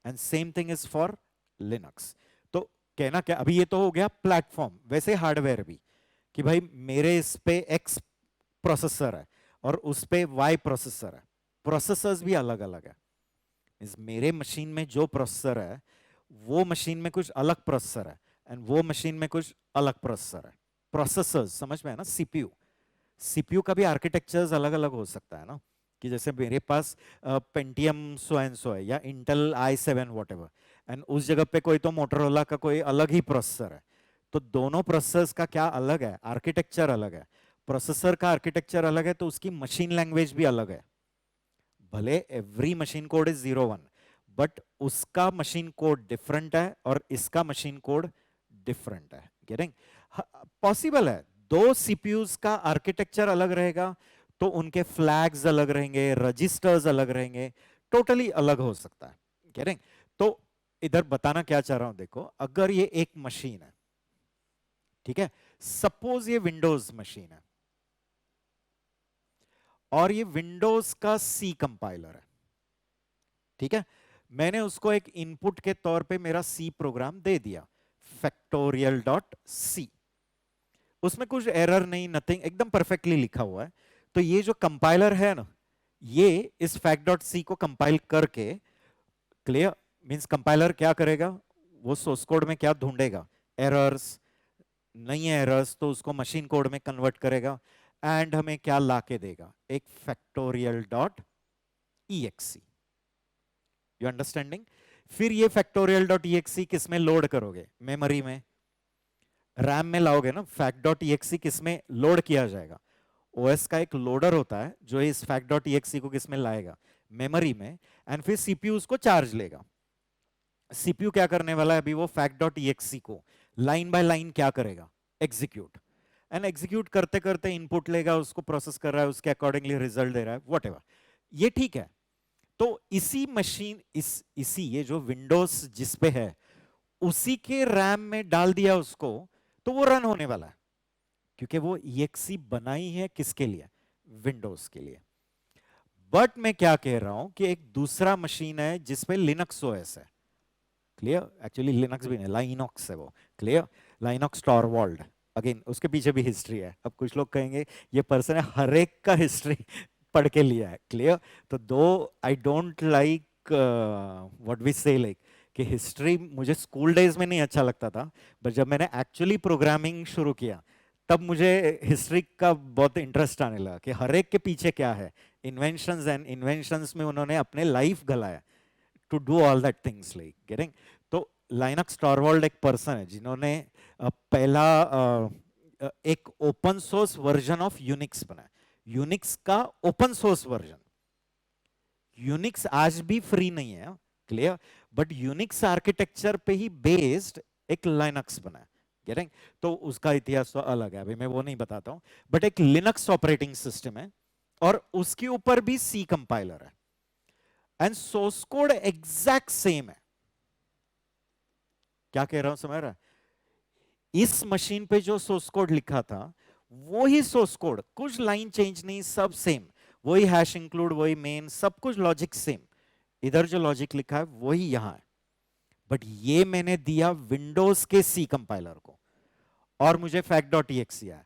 And same thing is for Linux. तो कहना क्या, अभी ये तो हो गया प्लेटफॉर्म. वैसे हार्डवेयर भी, कि भाई मेरे इस पे एक्स प्रोसेसर है और उस पे वाई प्रोसेसर है, प्रोसेसर्स भी अलग अलग है। मेरे मशीन में जो प्रोसेसर है वो मशीन में कुछ अलग प्रोसेसर है, एंड वो मशीन में कुछ अलग प्रोसेसर है। प्रोसेसर्स समझ में है ना, सीपीयू। सीपीयू का भी आर्किटेक्चर्स अलग अलग हो सकता है ना, कि जैसे मेरे पास पेंटियम सो एंड सो है या Intel i7 what ever, and उस जगह पे कोई तो मोटरोला का कोई अलग ही प्रोसेसर है। तो दोनों प्रोसेसर्स का क्या अलग है, आर्किटेक्चर अलग है। प्रोसेसर का आर्किटेक्चर अलग है तो उसकी मशीन लैंग्वेज भी अलग है। भले every machine code is 01, but उसका मशीन कोड डिफरेंट है और इसका मशीन कोड डिफरेंट है। गेटिंग? पॉसिबल है दो सीपीयूज का आर्किटेक्चर अलग रहेगा तो उनके फ्लैग्स अलग रहेंगे, रजिस्टर्स अलग रहेंगे, टोटली अलग हो सकता है। गेटिंग? तो इधर बताना क्या चाह रहा हूं, देखो अगर ये एक मशीन है, ठीक है, सपोज ये विंडोज मशीन है और ये विंडोज का सी कंपाइलर है, ठीक है। मैंने उसको एक इनपुट के तौर पे मेरा सी प्रोग्राम दे दिया, फैक्टोरियल डॉट सी। उसमें कुछ एरर नहीं, नथिंग, एकदम परफेक्टली लिखा हुआ है। तो ये जो कंपाइलर है ना, ये इस फैक्ट डॉट सी को कंपाइल करके, क्लियर, मींस कंपाइलर क्या करेगा, वो सोर्स कोड में क्या ढूंढेगा, एरर्स, नहीं है एरर्स तो उसको मशीन कोड में कन्वर्ट करेगा, एंड हमें क्या लाके देगा, एक factorial dot E. You understanding? फिर ये फैक्टोरियल डॉट ई किस में लोड करोगे, मेमोरी में, रैम में लाओगे ना। फैक्ट डॉट ई किस में लोड किया जाएगा, ओएस का एक लोडर होता है जो इस फैक्ट डॉट ई को किस में लाएगा, मेमोरी में, एंड फिर सीपीयू उसको चार्ज लेगा। सीपीयू क्या करने वाला है अभी, वो फैक्ट डॉट ई को लाइन बाय लाइन क्या करेगा, एग्जीक्यूट, एंड एग्जीक्यूट करते करते इनपुट लेगा, उसको प्रोसेस कर रहा है, उसके अकॉर्डिंगली रिजल्ट दे रहा है, वॉट एवर। ये ठीक है। तो इसी मशीन, इसी ये जो विंडोज जिस पे है, उसी के रैम में डाल दिया उसको, तो वो रन होने वाला है, क्योंकि वो EXE बनाई है किसके लिए, विंडोज के लिए। बट मैं क्या कह रहा हूं कि एक दूसरा मशीन है जिसपे लिनक्स ओएस है, क्लियर, एक्चुअली लिनक्स भी नहीं, लाइनॉक्स है वो, क्लियर, लाइनॉक्स टॉरवॉल्ड। अगेन उसके पीछे भी हिस्ट्री है। अब कुछ लोग कहेंगे ये पर्सन है हर एक का हिस्ट्री पढ़ के लिया है, क्लियर। तो दो I don't like what we say, like कि हिस्ट्री मुझे स्कूल डेज में नहीं अच्छा लगता था, बट जब मैंने एक्चुअली प्रोग्रामिंग शुरू किया तब मुझे हिस्ट्री का बहुत इंटरेस्ट आने लगा कि हर एक के पीछे क्या है, इन्वेंशंस, एंड इन्वेंशंस में उन्होंने अपने लाइफ गलाया to do all that things, like getting. तो लाइनक्स टॉरवॉल्ड एक पर्सन है जिन्होंने पहला एक open source version of Unix बनाया, यूनिक्स का ओपन सोर्स वर्जन। यूनिक्स आज भी फ्री नहीं है, क्लियर, बट यूनिक्स आर्किटेक्चर पे ही बेस्ड एक लाइनक्स बना है, गेटिंग। तो उसका इतिहास तो अलग है, अभी मैं वो नहीं बताता हूं, बट एक लिनक्स ऑपरेटिंग सिस्टम है और उसके ऊपर भी सी कंपाइलर है, and source code exact same है। क्या कह रहा हूं, समझ रहा है? इस मशीन पे जो सोर्स कोड लिखा था वो ही सोर्स कोड, कुछ लाइन चेंज नहीं, सब सेम, वही हैश इंक्लूड, वही मेन, सब कुछ लॉजिक सेम। इधर जो लॉजिक लिखा है वही यहां है, बट ये मैंने दिया विंडोज के सी कंपाइलर को और मुझे फैक्ट डॉट आया,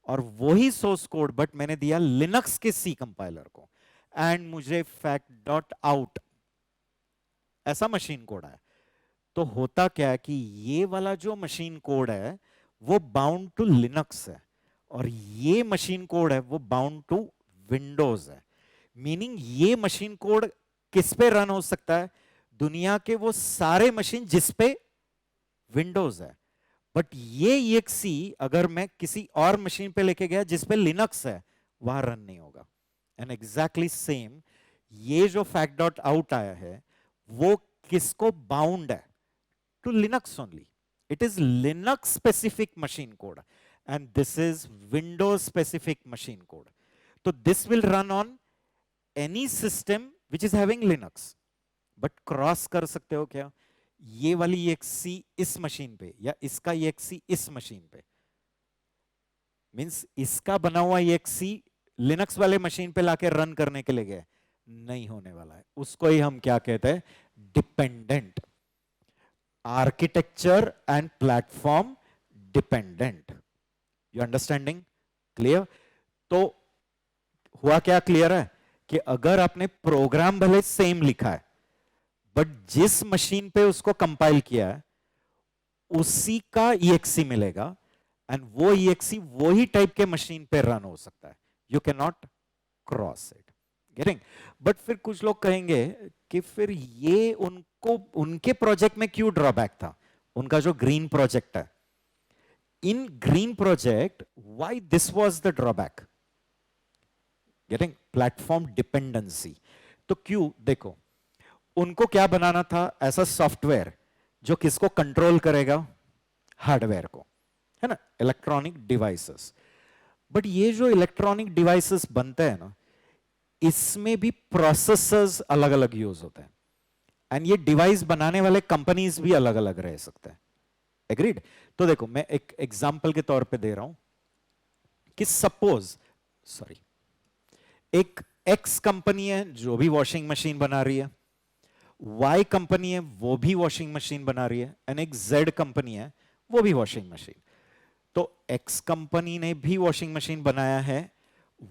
और वही सोर्स कोड बट मैंने दिया लिनक्स के सी कंपाइलर को, एंड मुझे फैक्ट डॉट आउट ऐसा मशीन कोड है। तो होता क्या है कि ये वाला जो मशीन कोड है वो बाउंड टू लिनक्स है, और ये मशीन कोड है वो बाउंड टू विंडोज है। मीनिंग ये मशीन कोड किस पे रन हो सकता है, दुनिया के वो सारे मशीन जिस पे विंडोज है। बट ये EXE अगर मैं किसी और मशीन पे लेके गया जिस पे लिनक्स है, वहां रन नहीं होगा। एंड एग्जैक्टली सेम, ये जो फैक्ट डॉट आउट आया है वो किसको बाउंड है, to Linux only. It is Linux specific machine code, and this is Windows specific machine code. So this will run on any system which is having Linux. But cross कर सकते हो क्या, ये वाली EXE इस machine पे या इसका EXE इस मशीन पे, मींस इसका बना हुआ EXE लिनक्स वाले मशीन पे लाके रन करने के लिए गए, नहीं होने वाला है। उसको ही हम क्या कहते हैं, dependent, architecture and platform dependent. You understanding? Clear? तो हुआ क्या क्लियर है कि अगर आपने प्रोग्राम भले सेम लिखा है, बट जिस मशीन पे उसको कंपाइल किया है उसी का ईएक्सी मिलेगा, एंड वो ईएक्सी वही टाइप के मशीन पे रन हो सकता है. You can not cross it. Getting? But फिर कुछ लोग कहेंगे कि फिर ये उनको उनके प्रोजेक्ट में क्यों ड्रॉबैक था, उनका जो ग्रीन प्रोजेक्ट है. इन green project why this was the drawback? Getting? Platform dependency. तो क्यों, देखो, उनको क्या बनाना था, ऐसा सॉफ्टवेयर जो किसको कंट्रोल करेगा, हार्डवेयर को, है ना, इलेक्ट्रॉनिक डिवाइसेस. बट ये जो इलेक्ट्रॉनिक डिवाइसेस बनते हैं ना, इसमें भी प्रोसेसर्स अलग अलग यूज होते हैं, एंड ये डिवाइस बनाने वाले कंपनीज भी अलग अलग रह सकते हैं. एग्रीड? तो देखो, मैं एक एग्जांपल के तौर पे दे रहा हूं कि सपोज, सॉरी, एक एक्स कंपनी है जो भी वॉशिंग मशीन बना रही है, वाई कंपनी है वो भी वॉशिंग मशीन बना रही है, एंड एक जेड कंपनी है वो भी वॉशिंग मशीन. तो एक्स कंपनी ने भी वॉशिंग मशीन बनाया है,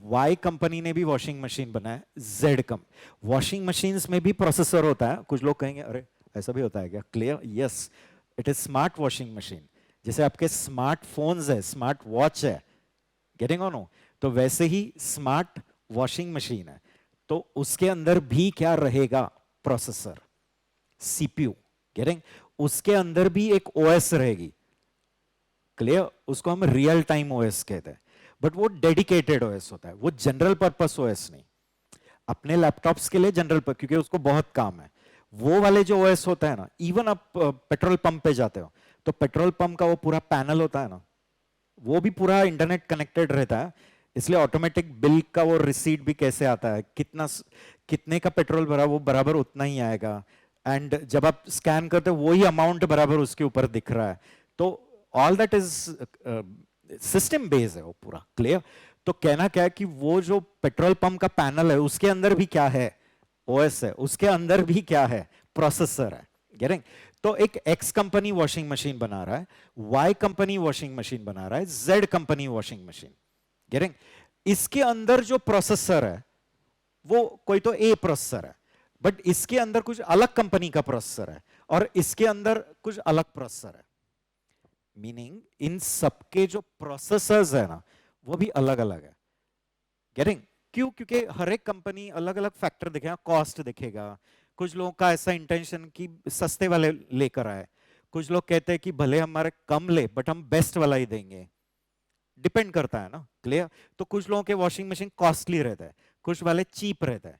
वाई कंपनी ने भी वॉशिंग मशीन बनाया, जेड कम. वॉशिंग मशीन में भी प्रोसेसर होता है. कुछ लोग कहेंगे अरे ऐसा भी होता है क्या? Clear? Yes, it is smart washing machine. जैसे आपके स्मार्टफोन्स है, स्मार्ट वॉच है, गेटिंग ऑन नो, तो वैसे ही स्मार्ट वॉशिंग मशीन है. तो उसके अंदर भी क्या रहेगा? Processor, CPU. गेटिंग? उसके अंदर भी एक ओएस रहेगी. क्लियर? उसको हम रियल टाइम ओएस कहते हैं, बट वो डेडिकेटेड ओएस होता है, वो जनरल पर्पस ओएस नहीं. अपने लैपटॉप्स के लिए जनरल पर, क्योंकि उसको बहुत काम है. वो वाले जो ओएस होता है ना, इवन आप पेट्रोल पंप पे जाते हो तो पेट्रोल पंप का वो पूरा पैनल होता है ना, वो भी पूरा इंटरनेट कनेक्टेड रहता है. इसलिए ऑटोमेटिक बिल का वो रिसीट भी कैसे आता है, कितने का पेट्रोल भरा वो बराबर उतना ही आएगा, एंड जब आप स्कैन करते हो वही अमाउंट बराबर उसके ऊपर दिख रहा है. तो all that is system based है वो पूरा. क्लियर? तो कहना क्या है कि वो जो पेट्रोल पंप का पैनल है उसके अंदर भी क्या है? ओएस है. उसके अंदर भी क्या है? प्रोसेसर है. गेटिंग? तो एक एक्स कंपनी वॉशिंग मशीन बना रहा है, वाई कंपनी वॉशिंग मशीन बना रहा है, Z company washing machine. Getting? इसके अंदर जो प्रोसेसर है वो कोई तो ए प्रोसेसर है, बट इसके अंदर कुछ अलग कंपनी का प्रोसेसर है, और इसके अंदर कुछ अलग प्रोसेसर है. मीनिंग इन सबके जो प्रोसेसर्स है ना वो भी अलग अलग है. गेटिंग? क्यों? क्योंकि हर एक कंपनी अलग अलग फैक्टर देखेगा, कॉस्ट देखेगा. कुछ लोगों का ऐसा इंटेंशन कि सस्ते वाले लेकर आए, कुछ लोग कहते हैं कि भले हमारे कम ले बट हम बेस्ट वाला ही देंगे. डिपेंड करता है ना. क्लियर? तो कुछ लोगों के वॉशिंग मशीन कॉस्टली रहता है, कुछ वाले चीप रहता है,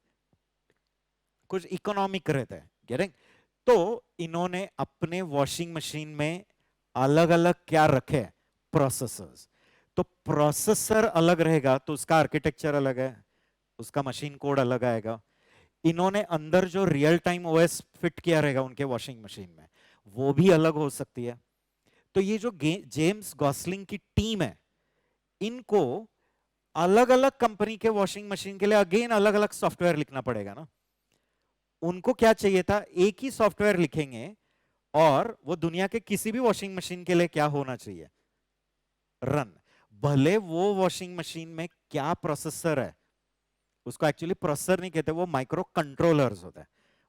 कुछ इकोनॉमिक रहता है. गेटिंग? तो इन्होंने अपने वॉशिंग मशीन में अलग अलग क्या रखे? प्रोसेसर्स. तो प्रोसेसर अलग रहेगा तो उसका आर्किटेक्चर अलग है, उसका मशीन कोड अलग आएगा. इन्होंने अंदर जो रियल टाइम ओएस फिट किया रहेगा उनके वॉशिंग मशीन में वो भी अलग हो सकती है. तो ये जो जेम्स गॉसलिंग की टीम है, इनको अलग अलग कंपनी के वॉशिंग मशीन के लिए अगेन अलग अलग सॉफ्टवेयर लिखना पड़ेगा ना. उनको क्या चाहिए था? एक ही सॉफ्टवेयर लिखेंगे और वो दुनिया के किसी भी वॉशिंग मशीन के लिए क्या होना चाहिए? रन. भले वो वॉशिंग मशीन में क्या प्रोसेसर है, उसको एक्चुअली प्रोसेसर नहीं कहते, वो माइक्रो कंट्रोलर्स होता है.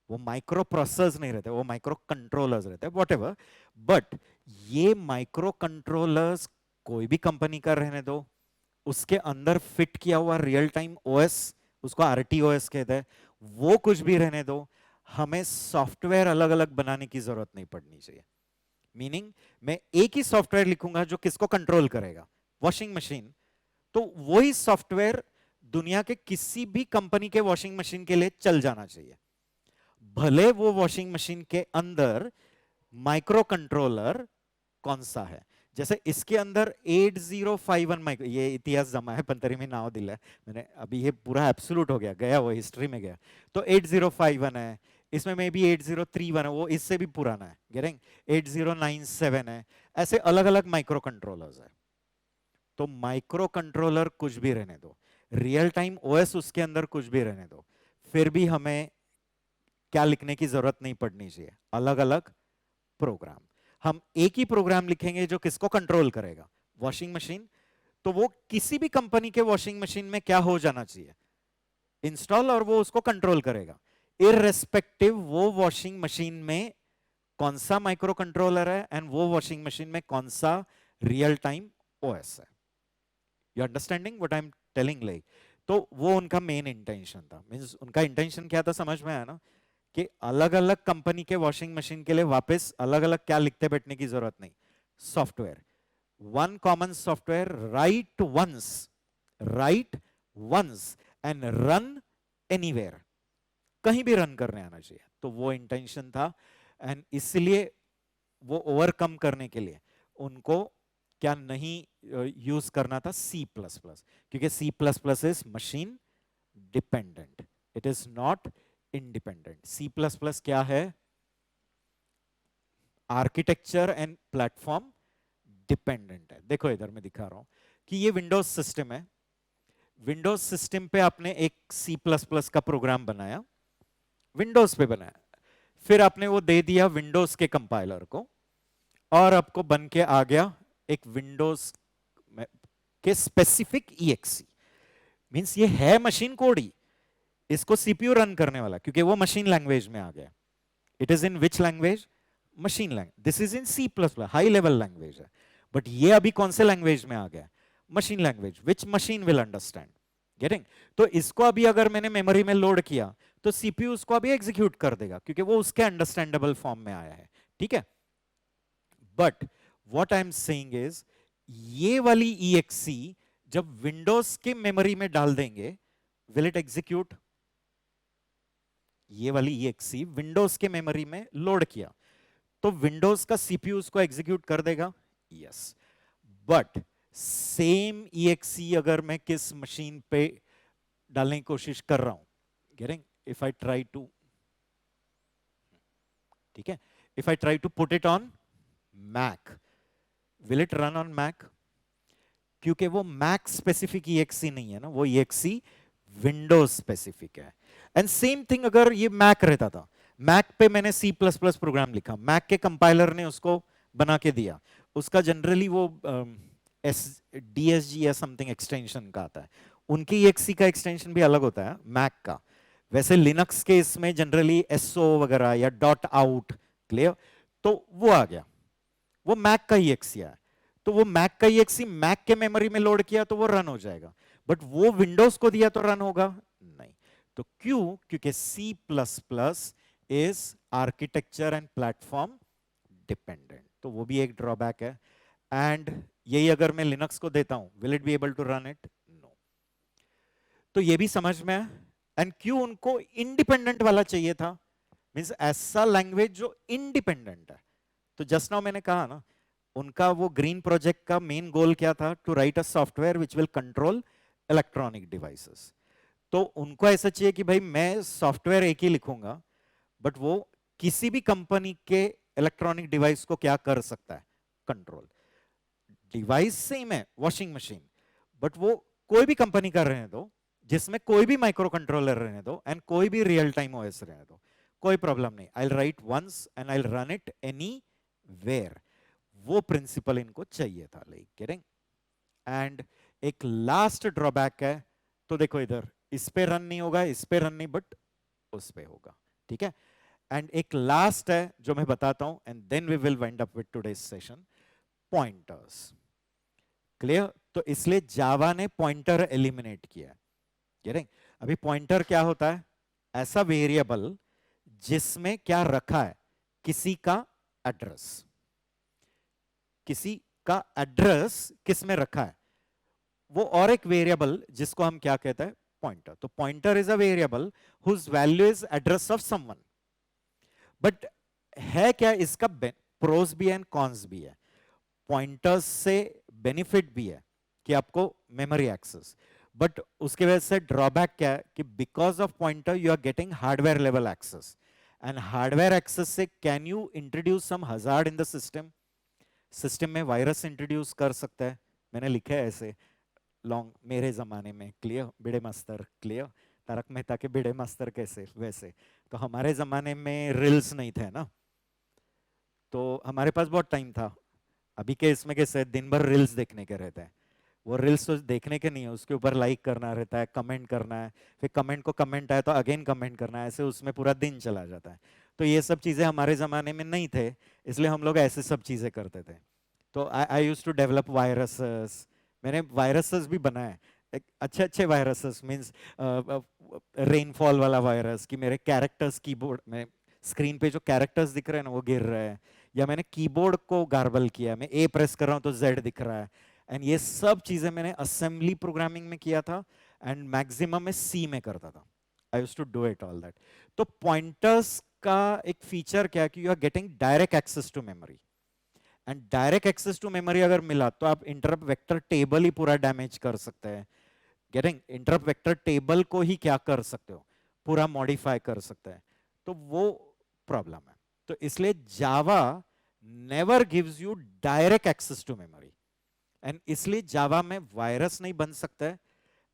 वो माइक्रो प्रोसेसर्स नहीं रहते, वो माइक्रो कंट्रोलर्स रहते हैं, व्हाटएवर. बट ये माइक्रो कंट्रोलर्स कोई भी कंपनी का रहने दो, उसके अंदर फिट किया हुआ रियल टाइम ओएस, उसको आरटीओएस कहते हैं, वो कुछ भी रहने दो, हमें सॉफ्टवेयर अलग अलग बनाने की जरूरत नहीं पड़नी चाहिए. मीनिंग मैं एक ही सॉफ्टवेयर लिखूंगा जो किसको कंट्रोल करेगा? Washing machine. तो वही सॉफ्टवेयर दुनिया के किसी भी कंपनी के वॉशिंग मशीन के लिए चल जाना चाहिए, भले वो वॉशिंग मशीन के अंदर माइक्रो कंट्रोलर कौन सा है. जैसे इसके अंदर 8051 माइक्रो, ये इतिहास जमा है पंतरी में नाव दिला है मैंने अभी, ये पूरा एब्सोल्यूट हो गया, गया वो हिस्ट्री में गया. तो 8051 है, इसमें मे बी 8031 है, वो इससे भी पुराना है. गेटिंग? 8097 है. ऐसे अलग अलग माइक्रो कंट्रोलर्स है. तो माइक्रो कंट्रोलर कुछ भी रहने दो, रियल टाइम ओएस उसके अंदर कुछ भी रहने दो, फिर भी हमें क्या लिखने की जरूरत नहीं पड़नी चाहिए? अलग अलग प्रोग्राम. हम एक ही प्रोग्राम लिखेंगे जो किसको कंट्रोल करेगा? Washing machine. तो वो किसी भी कंपनी के वॉशिंग मशीन में क्या हो जाना चाहिए, इंस्टॉल, और वो उसको कंट्रोल करेगा इररेस्पेक्टिव वो वॉशिंग मशीन में कौन सा माइक्रो कंट्रोलर है एंड वो वॉशिंग मशीन में कौन सा रियल टाइम ओएस है। You understanding what I am telling like. तो वो उनका मेन इंटेंशन था, मींस उनका इंटेंशन क्या था समझ में आया ना, कि अलग अलग कंपनी के वॉशिंग मशीन के लिए वापस अलग अलग क्या लिखते बैठने की जरूरत नहीं, software, one common software, write once and run anywhere, कहीं भी रन करने आना चाहिए। तो वो इंटेंशन था, एंड इसलिए वो ओवरकम करने के लिए उनको क्या नहीं यूज करना था, सी प्लस प्लस, क्योंकि C plus plus is machine dependent, it is not independent. C plus plus क्या है, आर्किटेक्चर एंड प्लेटफॉर्म डिपेंडेंट है। देखो इधर मैं दिखा रहा हूं कि ये विंडोज सिस्टम है, विंडोज सिस्टम पे आपने एक सी प्लस प्लस का प्रोग्राम बनाया, विंडोज पे बनाया, फिर आपने वो दे दिया विंडोज के कंपाइलर को, और आपको बन के आ गया एक विंडोज के स्पेसिफिक ईएक्सी, मींस ये है मशीन कोड ही, इसको सीपीयू रन करने वाला, क्योंकि वो मशीन लैंग्वेज में आ गया। It is in which language, machine language, this is in C plus plus, high level language है, बट ये अभी कौन से लैंग्वेज में आ गया, machine language, which machine will understand, getting. तो इसको अभी अगर मैंने मेमोरी में लोड किया तो सीपीयू उसको अभी एग्जीक्यूट कर देगा, क्योंकि वो उसके अंडरस्टैंडेबल फॉर्म में आया है, ठीक है। But what I am saying is, ये वाली ईएक्सी जब विंडोज के मेमोरी में डाल देंगे, विल इट एग्जीक्यूट, ये वाली ईएक्सी विंडोज के मेमोरी में लोड किया तो विंडोज का सीपीयू उसको एग्जीक्यूट कर देगा, यस। बट सेम ईएक्सी अगर मैं किस मशीन पे डालने की कोशिश कर रहा हूं, getting, if I try to, ठीक है, if I try to put it on Mac, will it run on Mac, क्योंकि वो मैक स्पेसिफिक ईएक्सी नहीं है ना, वो ईएक्सी विंडोज स्पेसिफिक है। एंड सेम थिंग अगर ये मैक रहता था, मैक पे मैंने सी प्लस प्लस प्रोग्राम लिखा, मैक के कंपाइलर ने उसको बना के दिया, उसका जनरली वो एस डीएसजी या समथिंग एक्सटेंशन का आता है, उनकी ईएक्सी का एक्सटेंशन भी अलग होता है मैक का। वैसे लिनक्स के इसमें जनरली एसओ वगैरह या डॉट आउट, क्लियर, तो वो आ गया, वो मैक का ईएक्सी है, तो वो मैक का ईएक्सी मैक के मेमोरी में लोड किया तो वो रन हो जाएगा, बट वो विंडोज को दिया तो रन होगा नहीं। तो क्यों, क्योंकि C plus plus is architecture and platform dependent, तो वो भी एक ड्रॉबैक है। एंड यही अगर मैं लिनक्स को देता हूं, will it be able to run it, no. तो ये भी समझ में है। एंड क्यों उनको इंडिपेंडेंट वाला चाहिए था, मींस ऐसा लैंग्वेज जो इंडिपेंडेंट है। तो जस्ट नाउ मैंने कहा ना, उनका वो ग्रीन प्रोजेक्ट का मेन गोल क्या था, to write a software which will control electronic devices. तो उनको ऐसा चाहिए कि भाई मैं सॉफ्टवेयर एक ही लिखूंगा, बट वो किसी भी कंपनी के इलेक्ट्रॉनिक डिवाइस को क्या कर सकता है, कंट्रोल। डिवाइस सेम है, वॉशिंग मशीन, बट वो कोई भी कंपनी का रहने दो, जिसमें कोई भी माइक्रो कंट्रोलर रहने दो एंड कोई भी रियल टाइम ओएस रहने दो, कोई प्रॉब्लम नहीं, I write once and I run it anywhere. वो प्रिंसिपल इनको चाहिए था, लाइक गेटिंग। एंड एक लास्ट ड्रॉबैक है, तो देखो इधर इस पे रन नहीं होगा, इस पे रन नहीं, बट उस पे होगा, ठीक है। एंड एक लास्ट है जो मैं बताता हूं, and then we will wind up with today's session, pointers, clear. तो इसलिए जावा ने पॉइंटर एलिमिनेट किया है, गेटिंग। अभी पॉइंटर क्या होता है, ऐसा वेरिएबल जिसमें क्या रखा है, किसी का एड्रेस, किसी का एड्रेस किस में रखा है, वो और एक वेरिएबल जिसको हम क्या कहते हैं, पॉइंटर। तो pointer is a variable whose value is address of someone. But है क्या, इसका प्रोस भी है एंड कॉन्स भी है। पॉइंटर्स से बेनिफिट भी है कि आपको मेमोरी एक्सेस, बट उसके वजह से ड्रॉबैक क्या है कि because of pointer you are getting hardware level access, and hardware access से can you introduce some hazard in the system, system में वायरस इंट्रोड्यूस कर सकता है। मैंने लिखा है ऐसे लॉन्ग, मेरे जमाने में, clear, Bhide master, clear, Tarak Mehta के बिड़े मास्टर कैसे, वैसे। तो हमारे जमाने में रील्स नहीं थे ना, तो हमारे पास बहुत टाइम था। अभी के इसमें कैसे दिन भर रील्स देखने के रहते हैं, वो रील्स तो देखने के नहीं है, उसके ऊपर लाइक करना रहता है, कमेंट करना है, फिर कमेंट को कमेंट आए तो अगेन कमेंट करना है, ऐसे उसमें पूरा दिन चला जाता है। तो ये सब चीज़ें हमारे ज़माने में नहीं थे, इसलिए हम लोग ऐसे सब चीज़ें करते थे। तो आई यूज टू डेवलप वायरसेस, मैंने वायरसेस भी बनाए, अच्छे अच्छे वायरसेस, मीन्स रेनफॉल वाला वायरस, कि मेरे कैरेक्टर्स कीबोर्ड में, स्क्रीन पे जो कैरेक्टर्स दिख रहे हैं ना वो गिर रहे हैं, या मैंने कीबोर्ड को गार्बल किया, मैं ए प्रेस कर रहा हूँ तो जेड दिख रहा है। एंड ये सब चीजें मैंने असेंबली प्रोग्रामिंग में किया था, एंड मैक्सिमम में सी में करता था। I used to do it all that. तो पॉइंटर्स का एक फीचर क्या, कि you are getting direct access to memory, and direct access to memory अगर मिला तो आप इंटरप्ट वेक्टर टेबल ही पूरा डैमेज कर सकते हैं। गेटिंग इंटरप्ट वेक्टर टेबल को ही क्या कर सकते हो, पूरा मॉडिफाई कर सकते हैं। तो वो प्रॉब्लम है। तो इसलिए Java never gives you direct access to memory, and इसलिए जावा में वायरस नहीं बन सकता है,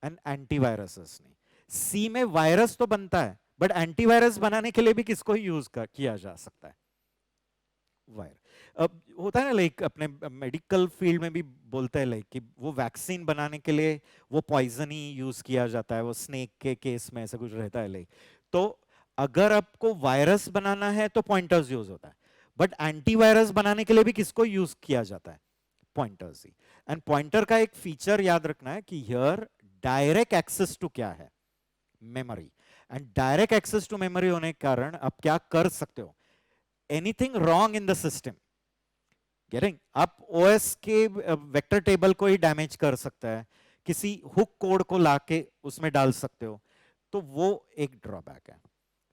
एंड एंटीवायरसेस नहीं। सी में वायरस तो बनता है, बट एंटीवायरस बनाने के लिए भी किसको यूज किया जा सकता है, वायर। अब होता है ना, लाइक अपने मेडिकल फील्ड में भी बोलते हैं, लाइक कि वो वैक्सीन बनाने के लिए वो पॉइजन ही यूज किया जाता है, वो स्नेक के केस में ऐसा कुछ रहता है, लाइक। तो अगर आपको वायरस बनाना है तो पॉइंटर्स यूज होता है, बट एंटीवायरस बनाने के लिए भी किसको यूज किया जाता है, पॉइंटर्स ही। एंड पॉइंटर का एक फीचर याद रखना है कि हियर डायरेक्ट एक्सेस टू क्या है, memory. And direct access to memory होने के कारण आप क्या कर सकते हो, anything wrong in the system, getting, आप ओएस के वेक्टर टेबल को ही डैमेज कर सकता है, किसी हुक कोड को लाके उसमें डाल सकते हो, तो वो एक ड्रॉबैक है।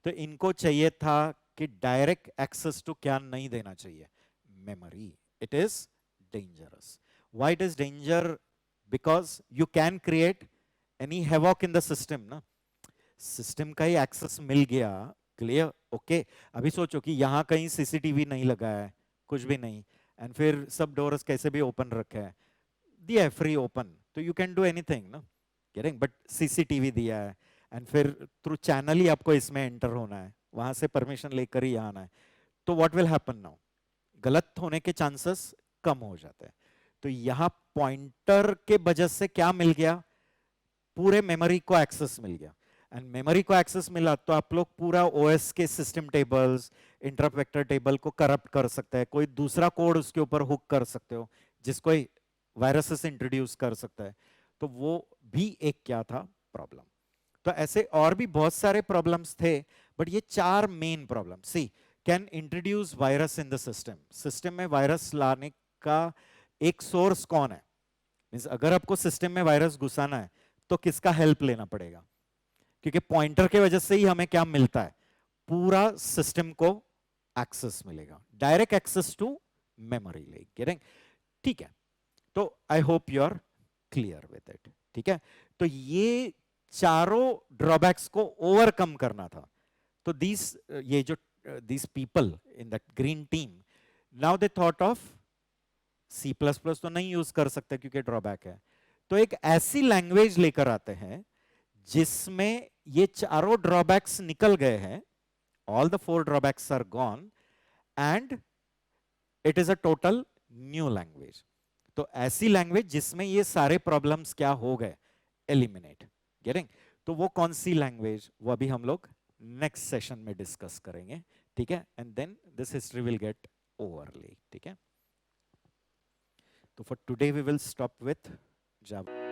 तो इनको चाहिए था कि डायरेक्ट एक्सेस टू क्या नहीं देना चाहिए, memory. It is dangerous. Why it is danger, because you can create any havoc in the system ना, सिस्टम का ही एक्सेस मिल गया, क्लियर, ओके। अभी सोचो कि यहां कहीं सीसीटीवी नहीं लगा है, कुछ भी नहीं, एंड फिर सब डोर्स कैसे भी ओपन रखे हैं, दिया है फ्री ओपन, तो यू कैन डू एनीथिंग ना, गेटिंग, बट सीसीटीवी दिया है, एंड फिर थ्रू चैनल ही आपको इसमें एंटर होना है, वहां से परमिशन लेकर ही आना है। तो व्हाट विल हैपन नाउ, गलत होने के चांसेस कम हो जाते हैं। तो यहां पॉइंटर के वजह से क्या मिल गया, पूरे मेमोरी को एक्सेस मिल गया, एंड मेमोरी को एक्सेस मिला तो आप लोग पूरा ओएस के system tables, interrupt vector table को करप्ट कर सकते हैं, कोई दूसरा कोड उसके ऊपर हुक कर सकते हो, जिसको वायरसेस इंट्रोड्यूस कर सकता है। तो वो भी एक क्या था, प्रॉब्लम। तो ऐसे और भी बहुत सारे प्रॉब्लम्स थे, बट ये चार main problem, C, can introduce virus in the system, system में वायरस लाने का एक सोर्स कौन है, मींस अगर आपको सिस्टम में वायरस घुसाना है तो किसका हेल्प लेना पड़ेगा, क्योंकि पॉइंटर के वजह से ही हमें क्या मिलता है, पूरा सिस्टम को एक्सेस मिलेगा, direct access to memory, like getting, ठीक है। तो I hope you are clear with it, ठीक है। तो ये चारों ड्रॉबैक्स को ओवरकम करना था। तो दिस, ये जो this people in that green team, now they thought of C plus plus तो नहीं यूज कर सकते क्योंकि ड्रॉबैक है, तो एक ऐसी लैंग्वेज लेकर आते हैं जिसमें ये चारों ड्रॉबैक्स निकल गए हैं, all the four drawbacks are gone, and it is a total new language. तो ऐसी लैंग्वेज जिसमें ये सारे प्रॉब्लम्स क्या हो गए, एलिमिनेट, गेटिंग। तो वो कौन सी लैंग्वेज, वो अभी हम लोग नेक्स्ट सेशन में डिस्कस करेंगे, ठीक है, and then this history will get overlay, ठीक है। तो for today we will stop with Java.